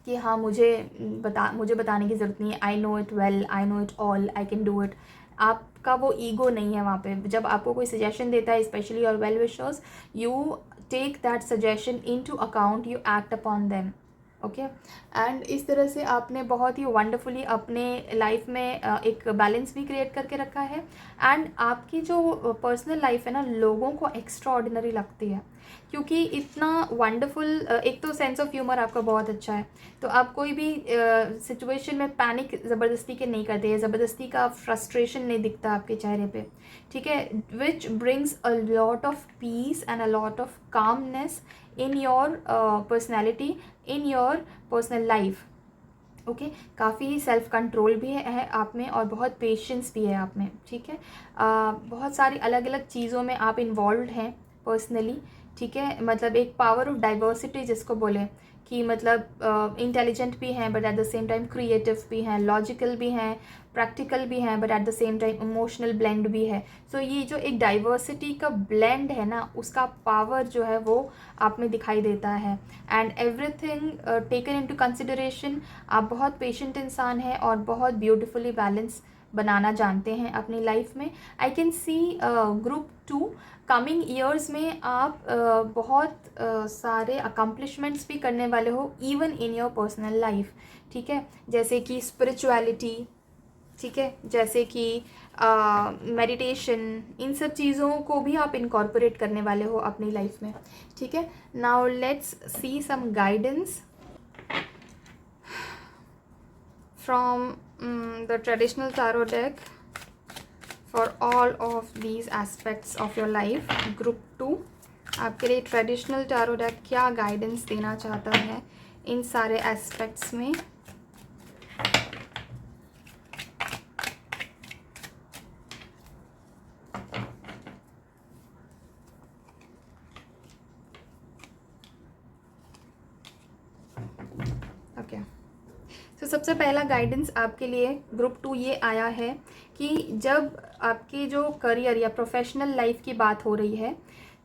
कि हाँ मुझे बताने की ज़रूरत नहीं है, I know it well, I know it all, I can do it. आपका वो ईगो नहीं है वहाँ पे। जब आपको कोई सजेशन देता है, specially your well wishers, you take that suggestion into account, you act upon them, okay. And इस तरह से आपने बहुत ही वंडरफुली अपने लाइफ में एक बैलेंस भी क्रिएट करके रखा है। एंड आपकी जो पर्सनल लाइफ है ना, लोगों को एक्स्ट्रा ऑर्डिनरी लगती है, क्योंकि इतना वंडरफुल, एक तो सेंस ऑफ ह्यूमर आपका बहुत अच्छा है, तो आप कोई भी सिचुएशन में पैनिक ज़बरदस्ती के नहीं करते हैं, ज़बरदस्ती का फ्रस्ट्रेशन नहीं दिखता आपके चेहरे पे, ठीक है। Which brings a lot of peace and a lot of calmness in your personality, in your personal life, okay. काफ़ी सेल्फ कंट्रोल भी है आप में और बहुत पेशेंस भी है आप में, ठीक है। बहुत सारी अलग अलग चीज़ों में आप इन्वॉल्व हैं पर्सनली, ठीक है। मतलब एक पावर ऑफ डाइवर्सिटी जिसको बोले कि मतलब इंटेलिजेंट भी हैं but at the same time creative भी हैं, लॉजिकल भी हैं, प्रैक्टिकल भी हैं, but at the same time emotional blend भी है. सो ये जो एक डाइवर्सिटी का ब्लेंड है ना, उसका पावर जो है वो आप में दिखाई देता है. And everything taken into consideration, आप बहुत पेशेंट इंसान हैं और बहुत ब्यूटिफुली बैलेंस बनाना जानते हैं अपनी लाइफ में. I can see group 2 coming years में आप बहुत सारे अकम्पलिशमेंट्स भी करने वाले हो even in your personal life. ठीक है, जैसे कि स्पिरिचुअलिटी, ठीक है, जैसे कि मेडिटेशन, इन सब चीज़ों को भी आप इनकॉर्पोरेट करने वाले हो अपनी लाइफ में. ठीक है, now let's see some guidance from the traditional tarot deck for all of these aspects of your life. Group 2 आपके लिए ट्रेडिशनल टारो डेक क्या गाइडेंस देना चाहता है इन सारे एस्पेक्ट्स में. ओके, तो सबसे पहला गाइडेंस आपके लिए ग्रुप 2 ये आया है कि जब आपके जो करियर या प्रोफेशनल लाइफ की बात हो रही है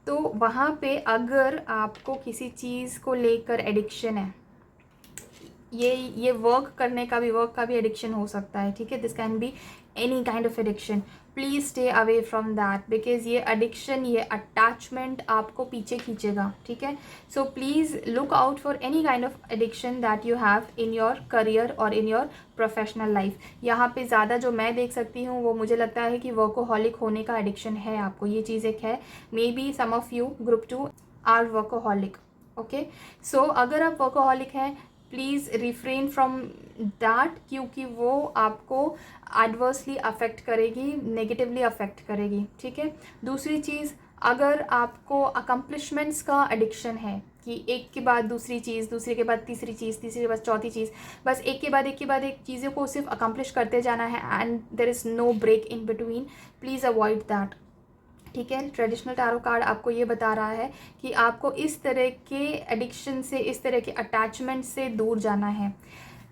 तो वहाँ पे अगर आपको किसी चीज़ को लेकर एडिक्शन है, ये वर्क का भी एडिक्शन हो सकता है. ठीक है, this can be any kind of addiction. Please stay away from that because ये एडिक्शन, ये अटैचमेंट आपको पीछे खींचेगा. ठीक है, so please look out for any kind of addiction that you have in your career और इन योर प्रोफेशनल लाइफ. यहाँ पे ज़्यादा जो मैं देख सकती हूँ वो मुझे लगता है कि वर्कोहॉलिक होने का एडिक्शन है आपको. ये चीज़ एक है. Maybe some of you group 2 are workaholic. Okay, so अगर आप वर्कोहॉलिक हैं प्लीज़ रिफ्रेन फ्रॉम दैट, क्योंकि वो आपको एडवर्सली अफेक्ट करेगी, नेगेटिवली अफेक्ट करेगी. ठीक है, दूसरी चीज़, अगर आपको अकम्पलिशमेंट्स का एडिक्शन है कि एक के बाद दूसरी चीज़, दूसरे के बाद तीसरी चीज़, तीसरे के बाद चौथी चीज़, बस एक के बाद एक चीज़ों को सिर्फ अकम्पलिश करते जाना है and there is no break in between, please avoid that. ठीक है, ट्रेडिशनल टैरो कार्ड आपको ये बता रहा है कि आपको इस तरह के एडिक्शन से, इस तरह के अटैचमेंट से दूर जाना है.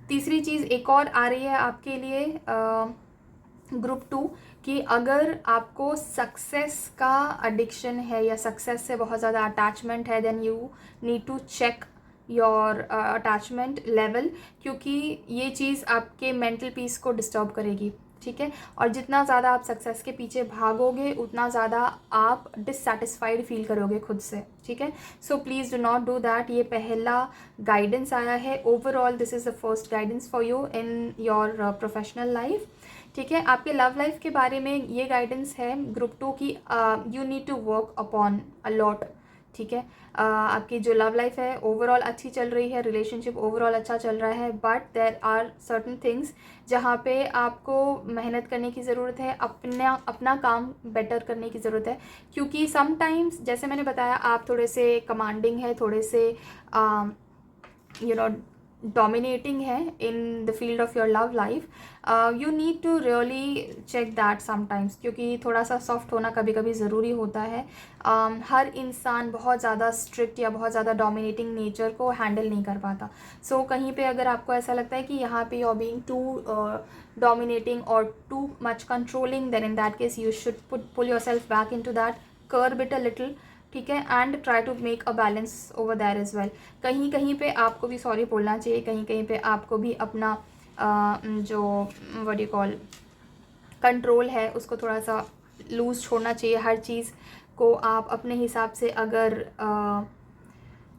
तीसरी चीज़ एक और आ रही है आपके लिए ग्रुप 2 कि अगर आपको सक्सेस का एडिक्शन है या सक्सेस से बहुत ज़्यादा अटैचमेंट है, then you need to check your attachment level, क्योंकि ये चीज़ आपके मेंटल पीस को डिस्टर्ब करेगी. ठीक है, और जितना ज़्यादा आप सक्सेस के पीछे भागोगे उतना ज़्यादा आप डिससेटिस्फाइड फील करोगे खुद से. ठीक है, so please do not do that. ये पहला गाइडेंस आया है. Overall this is the first guidance for you in your professional life. ठीक है, आपके लव लाइफ के बारे में ये गाइडेंस है ग्रुप 2 की you need to work upon a lot. ठीक है, आपकी जो लव लाइफ है ओवरऑल अच्छी चल रही है, रिलेशनशिप ओवरऑल अच्छा चल रहा है, but there are certain things जहाँ पे आपको मेहनत करने की ज़रूरत है, अपना काम बेटर करने की ज़रूरत है. क्योंकि समटाइम्स जैसे मैंने बताया आप थोड़े से कमांडिंग है, थोड़े से यू नो dominating है in the field of your love life. You need to really check that sometimes, क्योंकि थोड़ा सा सॉफ्ट होना कभी कभी ज़रूरी होता है. हर इंसान बहुत ज़्यादा स्ट्रिक्ट या बहुत ज़्यादा डोमिनेटिंग नेचर को हैंडल नहीं कर पाता. सो कहीं पे अगर आपको ऐसा लगता है कि यहाँ पे you are being too dominating और too much controlling, then in that case you should pull your self back in to that, curb it a little. ठीक है, and try to make a balance over there as well. कहीं कहीं पे आपको भी सॉरी बोलना चाहिए, कहीं कहीं पे आपको भी अपना जो व्हाट यू कॉल कंट्रोल है उसको थोड़ा सा लूज़ छोड़ना चाहिए. हर चीज़ को आप अपने हिसाब से अगर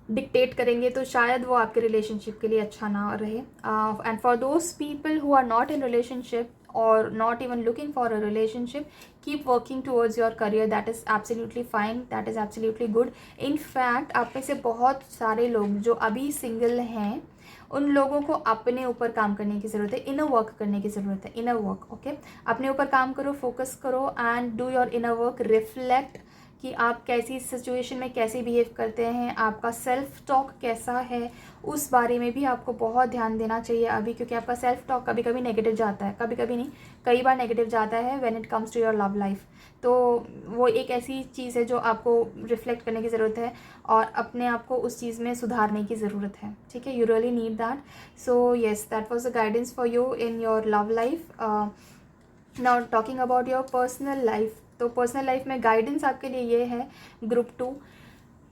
डिक्टेट करेंगे तो शायद वो आपके रिलेशनशिप के लिए अच्छा ना रहे. And for those people who are not in relationship or not even looking for a relationship, keep working towards your career. That is absolutely fine, that is absolutely good. In fact आप में से बहुत सारे लोग जो अभी सिंगल हैं उन लोगों को अपने ऊपर काम करने की ज़रूरत है, इनर वर्क करने की ज़रूरत है. इनर वर्क, ओके, अपने ऊपर काम करो, फोकस करो and do your inner work. Reflect कि आप कैसी सिचुएशन में कैसे बिहेव करते हैं, आपका सेल्फ टॉक कैसा है, उस बारे में भी आपको बहुत ध्यान देना चाहिए अभी. क्योंकि आपका सेल्फ टॉक कभी कभी नेगेटिव जाता है, कभी कभी नहीं, कई बार नेगेटिव जाता है when it comes to your love life. तो वो एक ऐसी चीज़ है जो आपको रिफ्लेक्ट करने की ज़रूरत है और अपने आप को उस चीज़ में सुधारने की ज़रूरत है, ठीक है। You really need that. So yes, that was the guidance for you in your love life. Now talking about your personal life, तो पर्सनल लाइफ में गाइडेंस आपके लिए ये है ग्रुप 2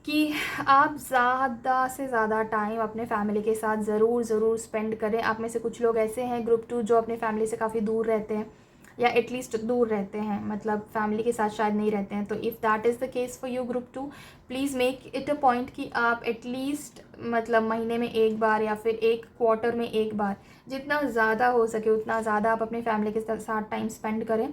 कि आप ज़्यादा से ज़्यादा टाइम अपने फैमिली के साथ ज़रूर स्पेंड करें। आप में से कुछ लोग ऐसे हैं ग्रुप 2 जो अपने फैमिली से काफ़ी दूर रहते हैं या एटलीस्ट दूर रहते हैं, मतलब फैमिली के साथ शायद नहीं रहते हैं। तो if that is the case for you group 2, please make it a point कि आप एटलीस्ट मतलब महीने में एक बार या फिर एक क्वार्टर में एक बार, जितना ज़्यादा हो सके उतना ज़्यादा आप अपने फैमिली के साथ टाइम स्पेंड करें,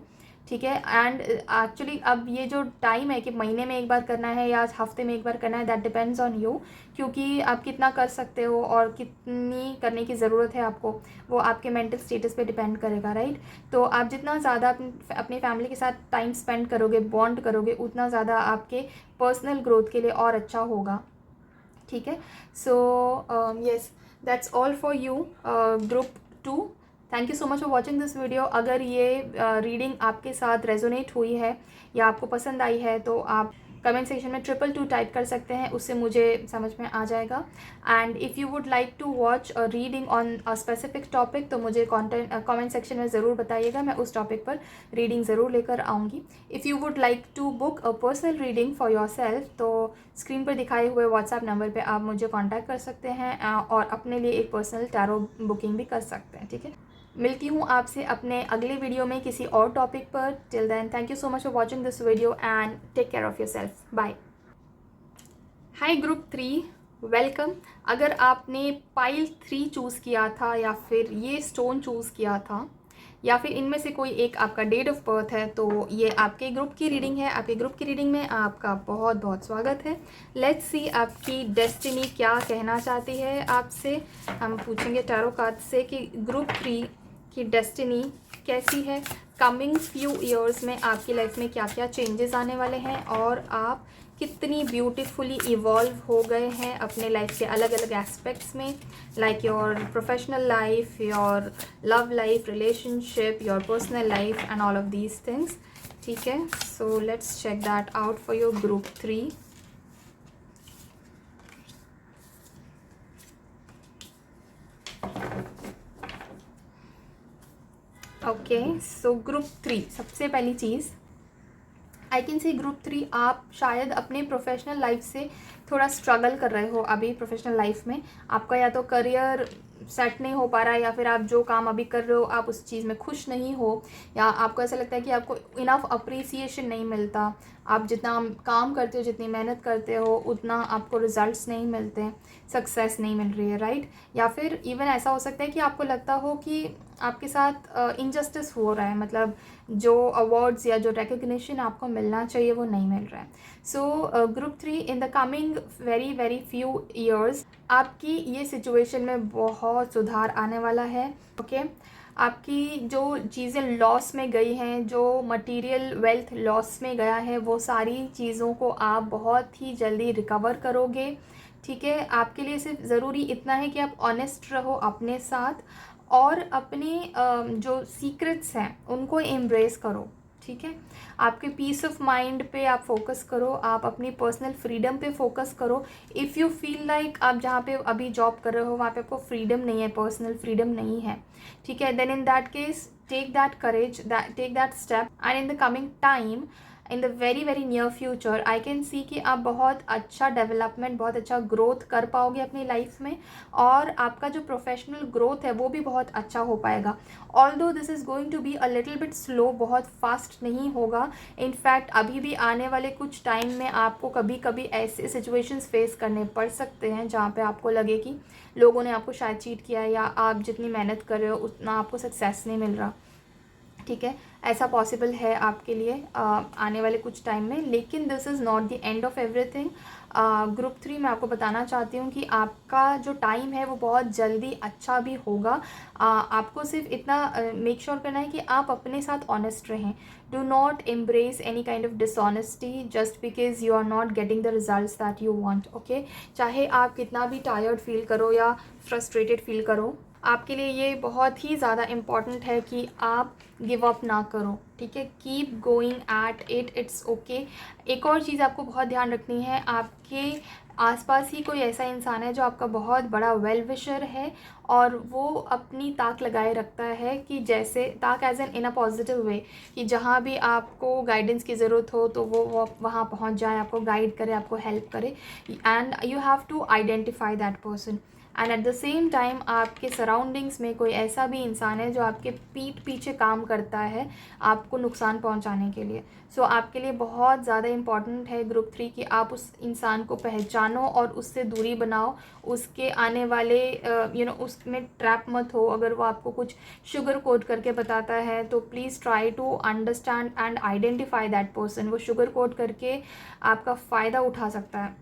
ठीक है। एंड एक्चुअली अब ये जो टाइम है कि महीने में एक बार करना है या हफ्ते में एक बार करना है, दैट डिपेंड्स ऑन यू, क्योंकि आप कितना कर सकते हो और कितनी करने की ज़रूरत है आपको, वो आपके मेंटल स्टेटस पे डिपेंड करेगा, राइट। तो आप जितना ज़्यादा अपनी फैमिली के साथ टाइम स्पेंड करोगे, बॉन्ड करोगे, उतना ज़्यादा आपके पर्सनल ग्रोथ के लिए और अच्छा होगा, ठीक है। So yes, that's all for you group 2। Thank you so much for watching this video. अगर ये रीडिंग आपके साथ रेजोनेट हुई है या आपको पसंद आई है तो आप कमेंट सेक्शन में 222 टाइप कर सकते हैं, उससे मुझे समझ में आ जाएगा। And if you would like to watch a reading on a specific topic तो मुझे कमेंट सेक्शन में ज़रूर बताइएगा, मैं उस टॉपिक पर रीडिंग ज़रूर लेकर आऊँगी। If you would like to book a personal reading for yourself तो स्क्रीन पर दिखाए हुए व्हाट्सएप नंबर पे आप मुझे कांटेक्ट कर सकते हैं और अपने लिए एक पर्सनल टैरो बुकिंग भी कर सकते हैं, ठीक है। मिलती हूँ आपसे अपने अगले वीडियो में किसी और टॉपिक पर। Till then, thank you so much for watching this video and take care of yourself. Bye. Hi group 3, welcome. अगर आपने पाइल 3 चूज़ किया था या फिर ये स्टोन चूज़ किया था या फिर इनमें से कोई एक आपका डेट ऑफ बर्थ है तो ये आपके ग्रुप की रीडिंग है। आपके ग्रुप की रीडिंग में आपका बहुत बहुत स्वागत है। लेट्स सी आपकी डेस्टिनी क्या कहना चाहती है आपसे। हम पूछेंगे टैरो कार्ड से कि ग्रुप 3 की डेस्टिनी कैसी है। कमिंग फ्यू ईयर्स में आपकी लाइफ में क्या क्या चेंजेस आने वाले हैं और आप कितनी ब्यूटीफुली इवॉल्व हो गए हैं अपने लाइफ के अलग अलग एस्पेक्ट्स में, like your professional life, your love life, relationship, your personal life and all of these things, ठीक है। So let's check that out for your group 3। Okay, so group 3, सबसे पहली चीज़ आई कैन सी ग्रुप 3, आप शायद अपने प्रोफेशनल लाइफ से थोड़ा स्ट्रगल कर रहे हो अभी। प्रोफेशनल लाइफ में आपका या तो करियर सेट नहीं हो पा रहा है या फिर आप जो काम अभी कर रहे हो आप उस चीज़ में खुश नहीं हो, या आपको ऐसा लगता है कि आपको इनफ अप्रिसिएशन नहीं मिलता। आप जितना काम करते हो, जितनी मेहनत करते हो, उतना आपको रिजल्ट्स नहीं मिलते, सक्सेस नहीं मिल रही है, राइट। या फिर इवन ऐसा हो सकता है कि आपको लगता हो कि आपके साथ इनजस्टिस हो रहा है, मतलब जो अवार्ड्स या जो रिकग्निशन आपको मिलना चाहिए वो नहीं मिल रहा है। सो group 3, in the coming very few years आपकी ये सिचुएशन में बहुत सुधार आने वाला है, ओके। आपकी जो चीज़ें लॉस में गई हैं, जो मटेरियल वेल्थ लॉस में गया है, वो सारी चीज़ों को आप बहुत ही जल्दी रिकवर करोगे, ठीक है। आपके लिए सिर्फ ज़रूरी इतना है कि आप ऑनेस्ट रहो अपने साथ और अपने जो सीक्रेट्स हैं उनको एम्ब्रेस करो, ठीक है। आपके पीस ऑफ माइंड पे आप फोकस करो, आप अपनी पर्सनल फ्रीडम पे फोकस करो। इफ़ यू फील लाइक आप जहाँ पे अभी जॉब कर रहे हो वहाँ पे आपको फ्रीडम नहीं है, पर्सनल फ्रीडम नहीं है, ठीक है, then in that case take that courage, take that step and in the coming time, in the very near future I can see कि आप बहुत अच्छा डेवलपमेंट, बहुत अच्छा ग्रोथ कर पाओगे अपनी लाइफ में और आपका जो प्रोफेशनल ग्रोथ है वो भी बहुत अच्छा हो पाएगा। Although this is going to be a little bit slow, बहुत फास्ट नहीं होगा। इनफैक्ट अभी भी आने वाले कुछ टाइम में आपको कभी कभी ऐसे सिचुएशंस फेस करने पड़ सकते हैं जहाँ पे आपको लगे कि लोगों ने आपको शायद चीट किया है या आप जितनी मेहनत कर रहे हो उतना आपको सक्सेस नहीं मिल रहा, ठीक है। ऐसा पॉसिबल है आपके लिए आने वाले कुछ टाइम में, लेकिन this is not the end of everything. Group 3 मैं आपको बताना चाहती हूँ कि आपका जो टाइम है वो बहुत जल्दी अच्छा भी होगा। आपको सिर्फ इतना मेक श्योर करना है कि आप अपने साथ ऑनेस्ट रहें। Do not embrace any kind of dishonesty just because you are not getting the results that you want, okay. चाहे आप कितना भी टायर्ड फील करो या फ्रस्ट्रेटेड फील करो, आपके लिए ये बहुत ही ज़्यादा इम्पॉर्टेंट है कि आप गिव अप ना करो, ठीक है। Keep going at it, it's okay. एक और चीज़ आपको बहुत ध्यान रखनी है, आपके आसपास ही कोई ऐसा इंसान है जो आपका बहुत बड़ा वेल विशर है और वो अपनी ताक लगाए रखता है, कि जैसे ताक as an in a positive way, कि जहाँ भी आपको गाइडेंस की ज़रूरत हो तो वो वहाँ पहुँच जाए, आपको गाइड करे, आपको हेल्प करे। And you have to identify that person. And at the same time आपके सराउंडिंग्स में कोई ऐसा भी इंसान है जो आपके पीठ पीछे काम करता है आपको नुकसान पहुंचाने के लिए। सो आपके लिए बहुत ज़्यादा इम्पॉर्टेंट है ग्रुप 3 कि आप उस इंसान को पहचानो और उससे दूरी बनाओ, उसके आने वाले उसमें ट्रैप मत हो। अगर वो आपको कुछ शुगर कोट करके बताता है तो please try to understand and identify that person. वो शुगर कोट करके आपका फ़ायदा उठा सकता है,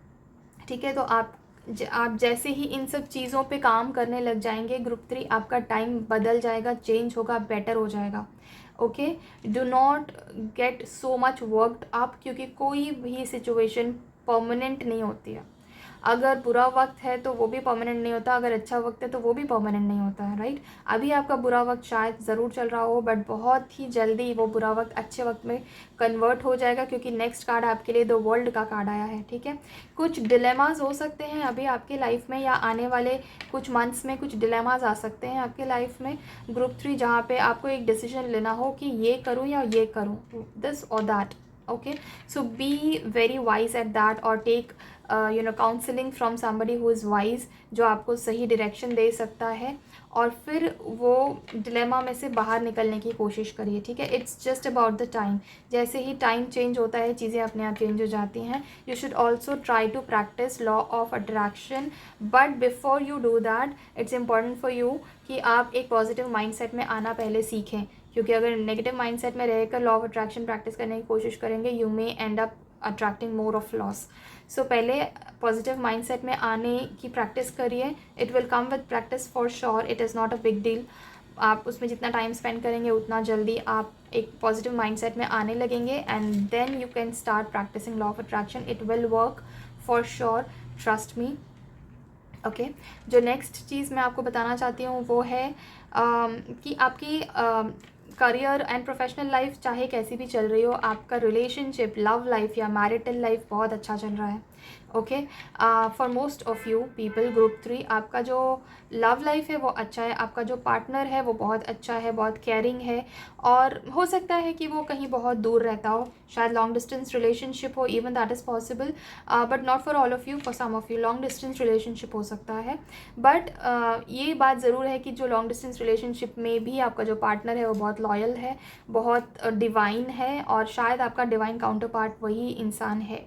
ठीक है। तो आप जैसे ही इन सब चीज़ों पे काम करने लग जाएंगे, ग्रुप 3 आपका टाइम बदल जाएगा, चेंज होगा, बेटर हो जाएगा। Okay, do not get so much worked up, क्योंकि कोई भी सिचुएशन परमानेंट नहीं होती है। अगर बुरा वक्त है तो वो भी परमानेंट नहीं होता, अगर अच्छा वक्त है तो वो भी परमानेंट नहीं होता है, राइट। अभी आपका बुरा वक्त शायद ज़रूर चल रहा हो, बट बहुत ही जल्दी वो बुरा वक्त अच्छे वक्त में कन्वर्ट हो जाएगा, क्योंकि नेक्स्ट कार्ड आपके लिए द वर्ल्ड का कार्ड आया है, ठीक है। कुछ डिलेमास हो सकते हैं अभी आपके लाइफ में, या आने वाले कुछ मंथ्स में कुछ डिलेमास आ सकते हैं आपके लाइफ में ग्रुप 3, जहाँ पे आपको एक डिसीजन लेना हो कि ये करूँ या ये करूँ, दिस और that. Okay, so be very wise at that, और take counselling from somebody who is wise, जो आपको सही डायरेक्शन दे सकता है, और फिर वो डिलेमा में से बाहर निकलने की कोशिश करिए, ठीक है। It's just about the time. जैसे ही टाइम चेंज होता है चीज़ें अपने आप चेंज हो जाती हैं। You should also try to practice law of attraction, but before you do that it's important for you कि आप एक पॉजिटिव माइंडसेट में आना पहले सीखें, क्योंकि अगर नेगेटिव माइंडसेट में रहकर लॉ ऑफ अट्रैक्शन प्रैक्टिस करने की कोशिश करेंगे, you may end up attracting more of loss. So पहले पॉजिटिव माइंडसेट में आने की प्रैक्टिस करिए। It will come with practice for sure, it is not a big deal. आप उसमें जितना टाइम स्पेंड करेंगे उतना जल्दी आप एक पॉजिटिव माइंडसेट में आने लगेंगे, and then you can start practicing law of attraction. It will work for sure, trust me. Okay, जो नेक्स्ट चीज़ मैं आपको बताना चाहती हूँ वो है कि आपकी करियर एंड प्रोफेशनल लाइफ चाहे कैसी भी चल रही हो, आपका रिलेशनशिप, लव लाइफ या मैरिटल लाइफ बहुत अच्छा चल रहा है। Okay, for most of you people group 3 आपका जो लव लाइफ है वो अच्छा है, आपका जो पार्टनर है वो बहुत अच्छा है, बहुत केयरिंग है, और हो सकता है कि वो कहीं बहुत दूर रहता हो, शायद लॉन्ग डिस्टेंस रिलेशनशिप हो, even that is possible, but not for all of you, for some of you long distance relationship हो सकता है। बट ये बात ज़रूर है कि जो लॉन्ग डिस्टेंस रिलेशनशिप में भी आपका जो पार्टनर है वो बहुत लॉयल है, बहुत डिवाइन है, और शायद आपका डिवाइन काउंटर पार्ट वही इंसान है,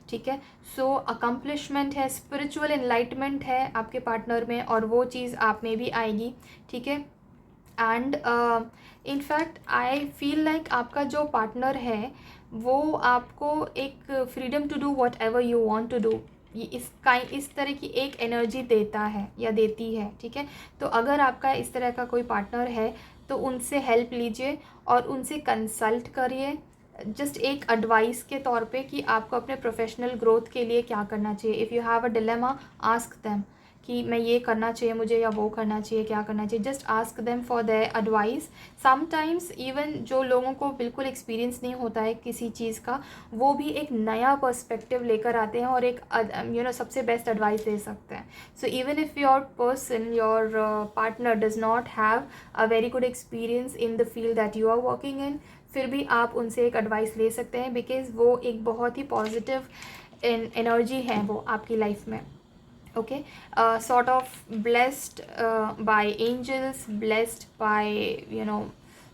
ठीक है। सो अकम्पलिशमेंट है, स्पिरिचुअल एनलाइटमेंट है आपके पार्टनर में, और वो चीज़ आप में भी आएगी, ठीक है। And in fact I feel like आपका जो पार्टनर है वो आपको एक freedom to do whatever you want to do, ये इस तरह की एक एनर्जी देता है या देती है, ठीक है। तो अगर आपका इस तरह का कोई पार्टनर है तो उनसे हेल्प लीजिए और उनसे कंसल्ट करिए, जस्ट एक एडवाइस के तौर पे कि आपको अपने प्रोफेशनल ग्रोथ के लिए क्या करना चाहिए। If you have a dilemma, ask them कि मैं ये करना चाहिए मुझे या वो करना चाहिए, क्या करना चाहिए, just ask them for their advice. Sometimes even जो लोगों को बिल्कुल एक्सपीरियंस नहीं होता है किसी चीज़ का, वो भी एक नया पर्सपेक्टिव लेकर आते हैं और एक सबसे बेस्ट एडवाइस दे सकते हैं। So even if your person, your partner does not have a very good experience in the field that you are working in, फिर भी आप उनसे एक एडवाइस ले सकते हैं, बिकॉज़ वो एक बहुत ही पॉजिटिव एनर्जी है वो आपकी लाइफ में। Okay, sort of blessed by angels, blessed by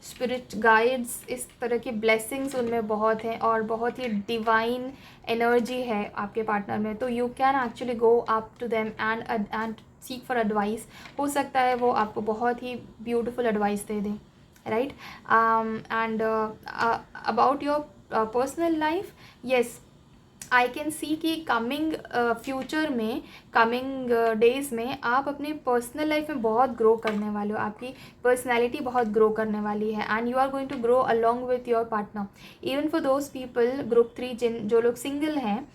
spirit guides, इस तरह की ब्लेसिंग्स उनमें बहुत हैं, और बहुत ही डिवाइन एनर्जी है आपके पार्टनर में। तो you can actually go up to them and seek for advice. हो सकता है वो आपको बहुत ही ब्यूटिफुल एडवाइस दे दें, right. And about your personal life, yes, I can see कि कमिंग फ्यूचर में, कमिंग डेज में आप अपनी पर्सनल लाइफ में बहुत ग्रो करने वाले हो, आपकी पर्सनैलिटी बहुत ग्रो करने वाली है, and you are going to grow along with your partner. Even for those people group 3 जो लोग सिंगल हैं,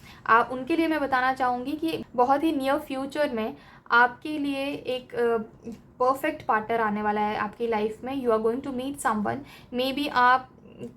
उनके लिए मैं बताना चाहूँगी कि बहुत ही नियर फ्यूचर में आपके लिए एक परफेक्ट पार्टनर आने वाला है आपकी लाइफ में। You are going to meet someone, maybe आप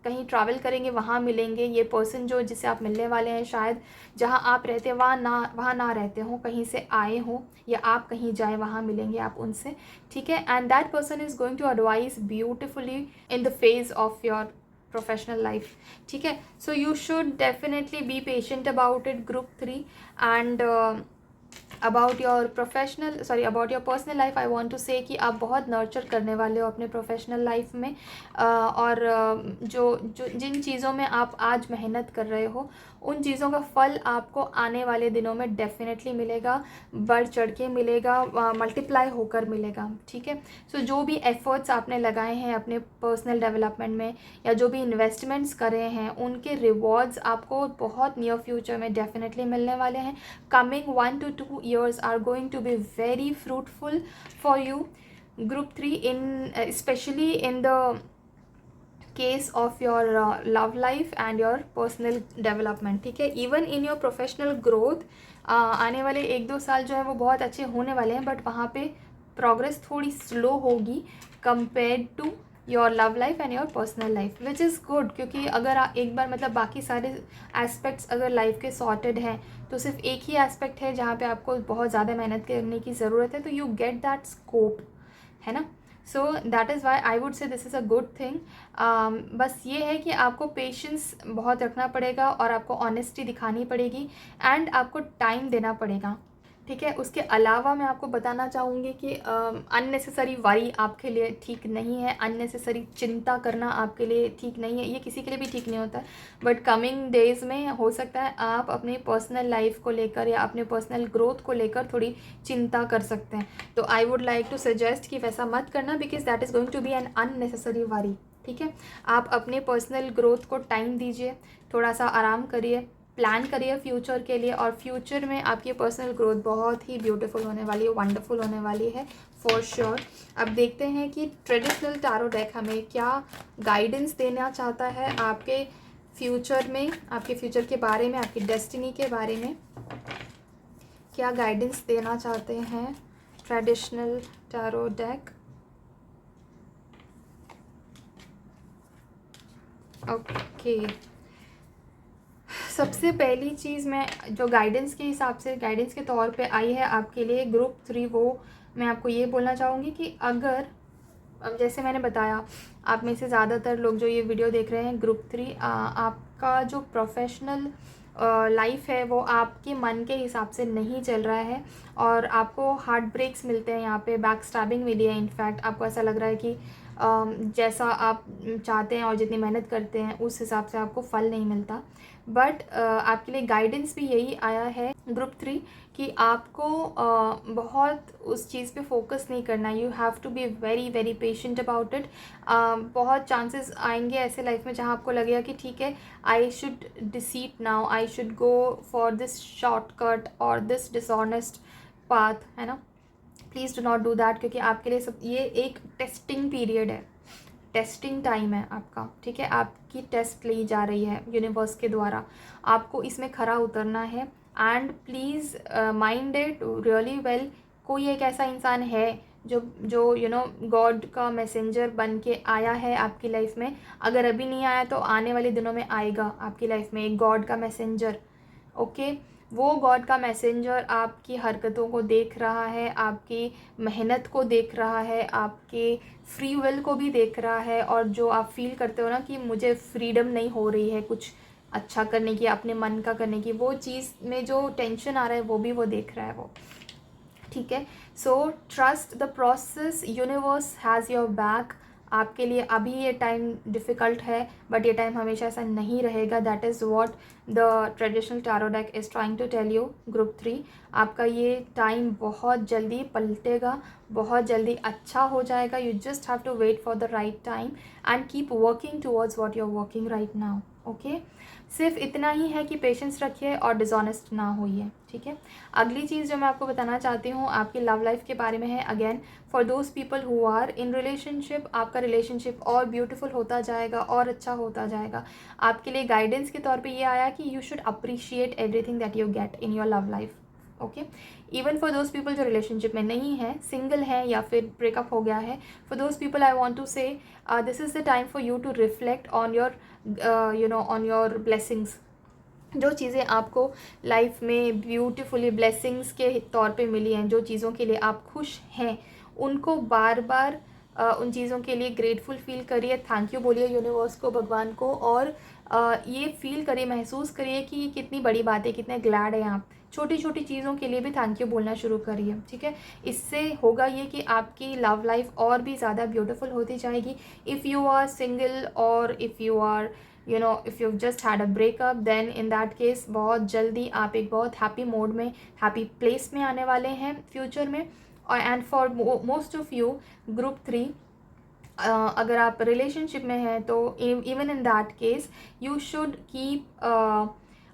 कहीं ट्रैवल करेंगे वहाँ मिलेंगे। ये पर्सन जो जिससे आप मिलने वाले हैं, शायद जहाँ आप रहते हैं वहाँ ना रहते हो, कहीं से आए हो या आप कहीं जाए वहाँ मिलेंगे आप उनसे, ठीक है। And that person is going to advise beautifully in the phase of your professional life, ठीक है। So you should definitely be patient about it group 3। And about your about your personal life I want to say कि आप बहुत नर्चर करने वाले हो अपने प्रोफेशनल लाइफ में। और जो जो जिन चीज़ों में आप आज मेहनत कर रहे हो, उन चीज़ों का फल आपको आने वाले दिनों में डेफिनेटली मिलेगा, बढ़ चढ़ के मिलेगा, मल्टीप्लाई होकर मिलेगा, ठीक है। सो जो भी एफर्ट्स आपने लगाए हैं अपने पर्सनल डेवलपमेंट में या जो भी इन्वेस्टमेंट्स करे हैं, उनके रिवॉर्ड्स आपको बहुत नियर फ्यूचर में डेफिनेटली मिलने वाले हैं। Coming 1 to 2 years are going to be very fruitful for you, group 3, in especially in the case of your love life and your personal development, ठीक है। Even in your professional growth आने वाले 1-2 साल जो है वो बहुत अच्छे होने वाले हैं, बट वहाँ पे प्रोग्रेस थोड़ी स्लो होगी compared to your love life and your personal life, which is good. क्योंकि अगर एक बार मतलब बाकी सारे एस्पेक्ट्स अगर लाइफ के सॉर्टेड हैं, तो सिर्फ एक ही एस्पेक्ट है जहाँ पे आपको बहुत ज़्यादा मेहनत करने की ज़रूरत है, तो यू गेट दैट स्कोप, है ना। So that is why I would say this is a good thing. बस ये है कि आपको पेशेंस बहुत रखना पड़ेगा और आपको ऑनेस्टी दिखानी पड़ेगी एंड आपको टाइम देना पड़ेगा, ठीक है। उसके अलावा मैं आपको बताना चाहूँगी कि अननेसेसरी वरी आपके लिए ठीक नहीं है, अननेसेसरी चिंता करना आपके लिए ठीक नहीं है, ये किसी के लिए भी ठीक नहीं होता है। बट कमिंग डेज़ में हो सकता है आप अपनी पर्सनल लाइफ को लेकर या अपने पर्सनल ग्रोथ को लेकर थोड़ी चिंता कर सकते हैं। तो I would like to suggest कि वैसा मत करना, because that is going to be an unnecessary worry, ठीक है। आप अपने पर्सनल ग्रोथ को टाइम दीजिए, थोड़ा सा आराम करिए, प्लान करिए फ्यूचर के लिए, और फ्यूचर में आपकी पर्सनल ग्रोथ बहुत ही ब्यूटीफुल होने वाली है, वंडरफुल होने वाली है फॉर श्योर। अब देखते हैं कि ट्रेडिशनल टैरो डेक हमें क्या गाइडेंस देना चाहता है आपके फ्यूचर में, आपके फ्यूचर के बारे में, आपकी डेस्टिनी के बारे में क्या गाइडेंस देना चाहते हैं ट्रेडिशनल टैरो डेक। ओके, सबसे पहली चीज़ मैं जो गाइडेंस के हिसाब से, गाइडेंस के तौर पे आई है आपके लिए ग्रुप 3, वो मैं आपको ये बोलना चाहूँगी कि अगर, अब जैसे मैंने बताया, आप में से ज़्यादातर लोग जो ये वीडियो देख रहे हैं ग्रुप 3, आपका जो प्रोफेशनल लाइफ है वो आपके मन के हिसाब से नहीं चल रहा है और आपको हार्ट ब्रेक्स मिलते हैं, यहाँ पे बैक स्टैबिंग मिली है। इनफैक्ट आपको ऐसा लग रहा है कि जैसा आप चाहते हैं और जितनी मेहनत करते हैं उस हिसाब से आपको फल नहीं मिलता। बट आपके लिए गाइडेंस भी यही आया है ग्रुप 3 कि आपको बहुत उस चीज़ पे फोकस नहीं करना। You have to be very very patient about it. बहुत चांसेस आएंगे ऐसे लाइफ में जहाँ आपको लगेगा कि ठीक है, I should deceit now, I should go for this shortcut और दिस डिसऑनेस्ट पाथ, है ना। Please do not do that, क्योंकि आपके लिए सब ये एक टेस्टिंग पीरियड है, टेस्टिंग टाइम है आपका, ठीक है। आपकी टेस्ट ली जा रही है यूनिवर्स के द्वारा, आपको इसमें खरा उतरना है। And please mind it really well, कोई एक ऐसा इंसान है जो यू नो गॉड का मैसेंजर बन के आया है आपकी लाइफ में। अगर अभी नहीं आया तो आने वाले दिनों में आएगा आपकी लाइफ में एक गॉड का मैसेंजर, ओके। वो गॉड का मैसेंजर आपकी हरकतों को देख रहा है, आपकी मेहनत को देख रहा है, आपके फ्री विल को भी देख रहा है, और जो आप फील करते हो ना कि मुझे फ्रीडम नहीं हो रही है कुछ अच्छा करने की, अपने मन का करने की, वो चीज़ में जो टेंशन आ रहा है वो भी वो देख रहा है वो, ठीक है। So trust the process, universe has your back. आपके लिए अभी ये टाइम डिफ़िकल्ट है, बट ये टाइम हमेशा ऐसा नहीं रहेगा। That is what the traditional tarot deck is trying to tell you group 3। आपका ये टाइम बहुत जल्दी पलटेगा, बहुत जल्दी अच्छा हो जाएगा। You just have to wait for the right time and keep working towards what you are working right now, okay. सिर्फ इतना ही है कि पेशेंस रखिए और डिसऑनेस्ट ना होइए, ठीक है। अगली चीज़ जो मैं आपको बताना चाहती हूँ आपकी लव लाइफ के बारे में है। Again, for those people who are in relationship, आपका रिलेशनशिप और ब्यूटीफुल होता जाएगा और अच्छा होता जाएगा। आपके लिए गाइडेंस के तौर पे ये आया कि you should appreciate everything that you get in your love life, okay. Even for those people जो रिलेशनशिप में नहीं है, सिंगल है या फिर ब्रेकअप हो गया है, for those people I want to say this is the time for you to reflect on your on your blessings. जो चीज़ें आपको लाइफ में ब्यूटीफुली ब्लेसिंग्स के तौर पे मिली हैं, जो चीज़ों के लिए आप खुश हैं, उनको बार बार उन चीज़ों के लिए ग्रेटफुल फील करिए, थैंक यू बोलिए यूनिवर्स को, भगवान को, और ये फील करिए, महसूस करिए कि ये कितनी बड़ी बात है, कितने ग्लैड हैं आप। छोटी छोटी चीज़ों के लिए भी थैंक यू बोलना शुरू करिए, ठीक है। इससे होगा ये कि आपकी लव लाइफ और भी ज़्यादा ब्यूटीफुल होती जाएगी। इफ़ यू आर सिंगल और if you are if you've just had a breakup, then in that case बहुत जल्दी आप एक बहुत हैप्पी मोड में, हैप्पी प्लेस में आने वाले हैं फ्यूचर में। और and for most of you group 3, अगर आप रिलेशनशिप में हैं तो even in that case you should keep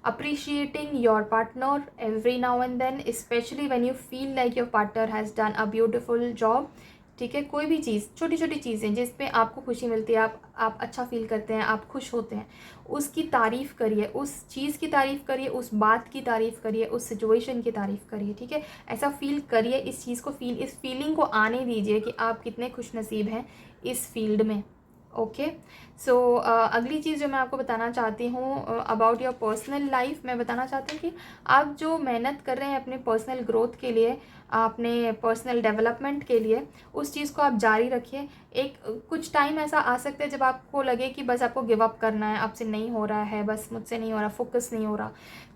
appreciating your partner every now and then, especially when you feel like your partner has done a beautiful job, ठीक है। कोई भी चीज़, छोटी छोटी चीज़ें जिस पे आपको खुशी मिलती है, आप अच्छा फील करते हैं, आप खुश होते हैं, उसकी तारीफ़ करिए, उस चीज़ की तारीफ़ करिए, उस बात की तारीफ़ करिए, उस सिचुएशन की तारीफ़ करिए, ठीक है। ऐसा फील करिए, इस चीज़ को इस फीलिंग को आने दीजिए कि आप कितने खुशनसीब हैं इस फील्ड में। ओके। सो अगली चीज़ जो मैं आपको बताना चाहती हूँ अबाउट योर पर्सनल लाइफ, मैं बताना चाहती हूँ कि आप जो मेहनत कर रहे हैं अपने पर्सनल ग्रोथ के लिए, अपने पर्सनल डेवलपमेंट के लिए, उस चीज़ को आप जारी रखिए। एक कुछ टाइम ऐसा आ सकता है जब आपको लगे कि बस आपको गिव अप करना है, आपसे नहीं हो रहा है, बस मुझसे नहीं हो रहा, फोकस नहीं हो रहा,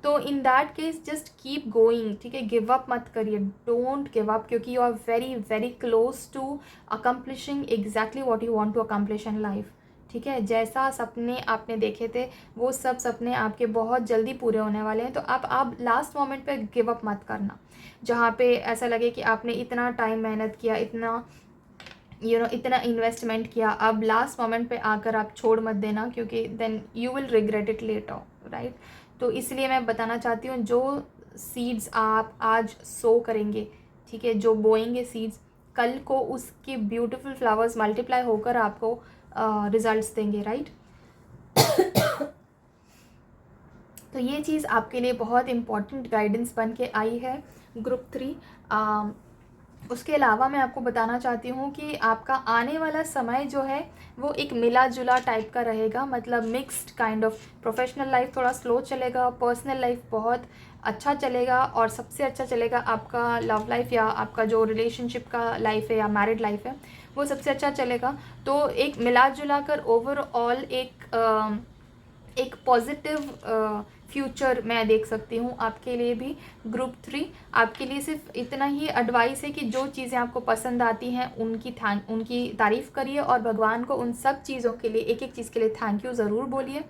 तो in that case just keep going, ठीक है। गिव अप मत करिए, डोंट गिव अप, क्योंकि you are very very close to accomplishing exactly what you want to accomplish in life, ठीक है। जैसा सपने आपने देखे थे वो सब सपने आपके बहुत जल्दी पूरे होने वाले हैं। तो आप लास्ट मोमेंट पे गिव अप मत करना, जहाँ पे ऐसा लगे कि आपने इतना टाइम मेहनत किया, इतना इतना इन्वेस्टमेंट किया, अब लास्ट मोमेंट पे आकर आप छोड़ मत देना, क्योंकि then you will regret it later, right. तो इसलिए मैं बताना चाहती हूँ, जो सीड्स आप आज सो करेंगे, ठीक है, जो बोएंगे सीड्स, कल को उसके ब्यूटीफुल फ्लावर्स मल्टीप्लाई होकर आपको रिजल्ट्स देंगे, राइट। तो ये चीज़ आपके लिए बहुत इम्पॉर्टेंट गाइडेंस बन के आई है ग्रुप 3। उसके अलावा मैं आपको बताना चाहती हूँ कि आपका आने वाला समय जो है वो एक मिला जुला टाइप का रहेगा, मतलब mixed kind of. Professional life थोड़ा स्लो चलेगा, पर्सनल लाइफ बहुत अच्छा चलेगा, और सबसे अच्छा चलेगा आपका लव लाइफ या आपका जो रिलेशनशिप का लाइफ है या मैरिड लाइफ है, वो सबसे अच्छा चलेगा। तो एक मिला जुला कर ओवरऑल एक पॉजिटिव फ्यूचर मैं देख सकती हूँ आपके लिए भी। ग्रुप 3 आपके लिए सिर्फ इतना ही एडवाइस है कि जो चीज़ें आपको पसंद आती हैं उनकी तारीफ़ करिए, और भगवान को उन सब चीज़ों के लिए, एक एक चीज़ के लिए थैंक यू ज़रूर बोलिए।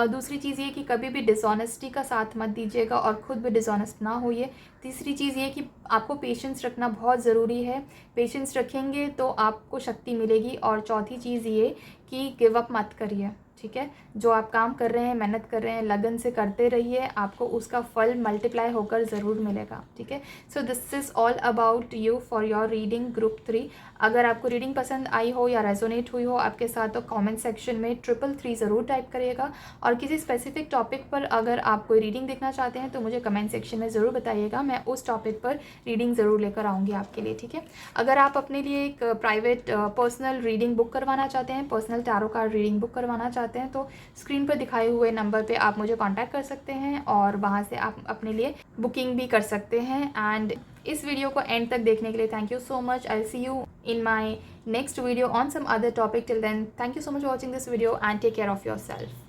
दूसरी चीज़ ये कि कभी भी डिसऑनेस्टी का साथ मत दीजिएगा और ख़ुद भी डिसऑनेस्ट ना होइए। तीसरी चीज़ ये कि आपको पेशेंस रखना बहुत ज़रूरी है, पेशेंस रखेंगे तो आपको शक्ति मिलेगी। और चौथी चीज़ ये कि गिव अप मत करिए, ठीक है। जो आप काम कर रहे हैं, मेहनत कर रहे हैं, लगन से करते रहिए, आपको उसका फल मल्टीप्लाई होकर ज़रूर मिलेगा, ठीक है। So this is all about you for your reading group 3। अगर आपको रीडिंग पसंद आई हो या रेजोनेट हुई हो आपके साथ, तो कमेंट सेक्शन में 333 ज़रूर टाइप करिएगा। और किसी स्पेसिफिक टॉपिक पर अगर आप कोई रीडिंग देखना चाहते हैं तो मुझे कमेंट सेक्शन में ज़रूर बताइएगा, मैं उस टॉपिक पर रीडिंग ज़रूर लेकर आऊँगी आपके लिए, ठीक है। अगर आप अपने लिए एक प्राइवेट पर्सनल रीडिंग बुक करवाना चाहते हैं, personal tarot card reading book करवाना चाहते हैं, तो स्क्रीन पर दिखाए हुए नंबर पे आप मुझे कांटेक्ट कर सकते हैं और वहाँ से आप अपने लिए बुकिंग भी कर सकते हैं। एंड इस वीडियो को एंड तक देखने के लिए thank you so much. I see you in my next video on some other topic. Till then, thank you so much for watching this video and take care of yourself.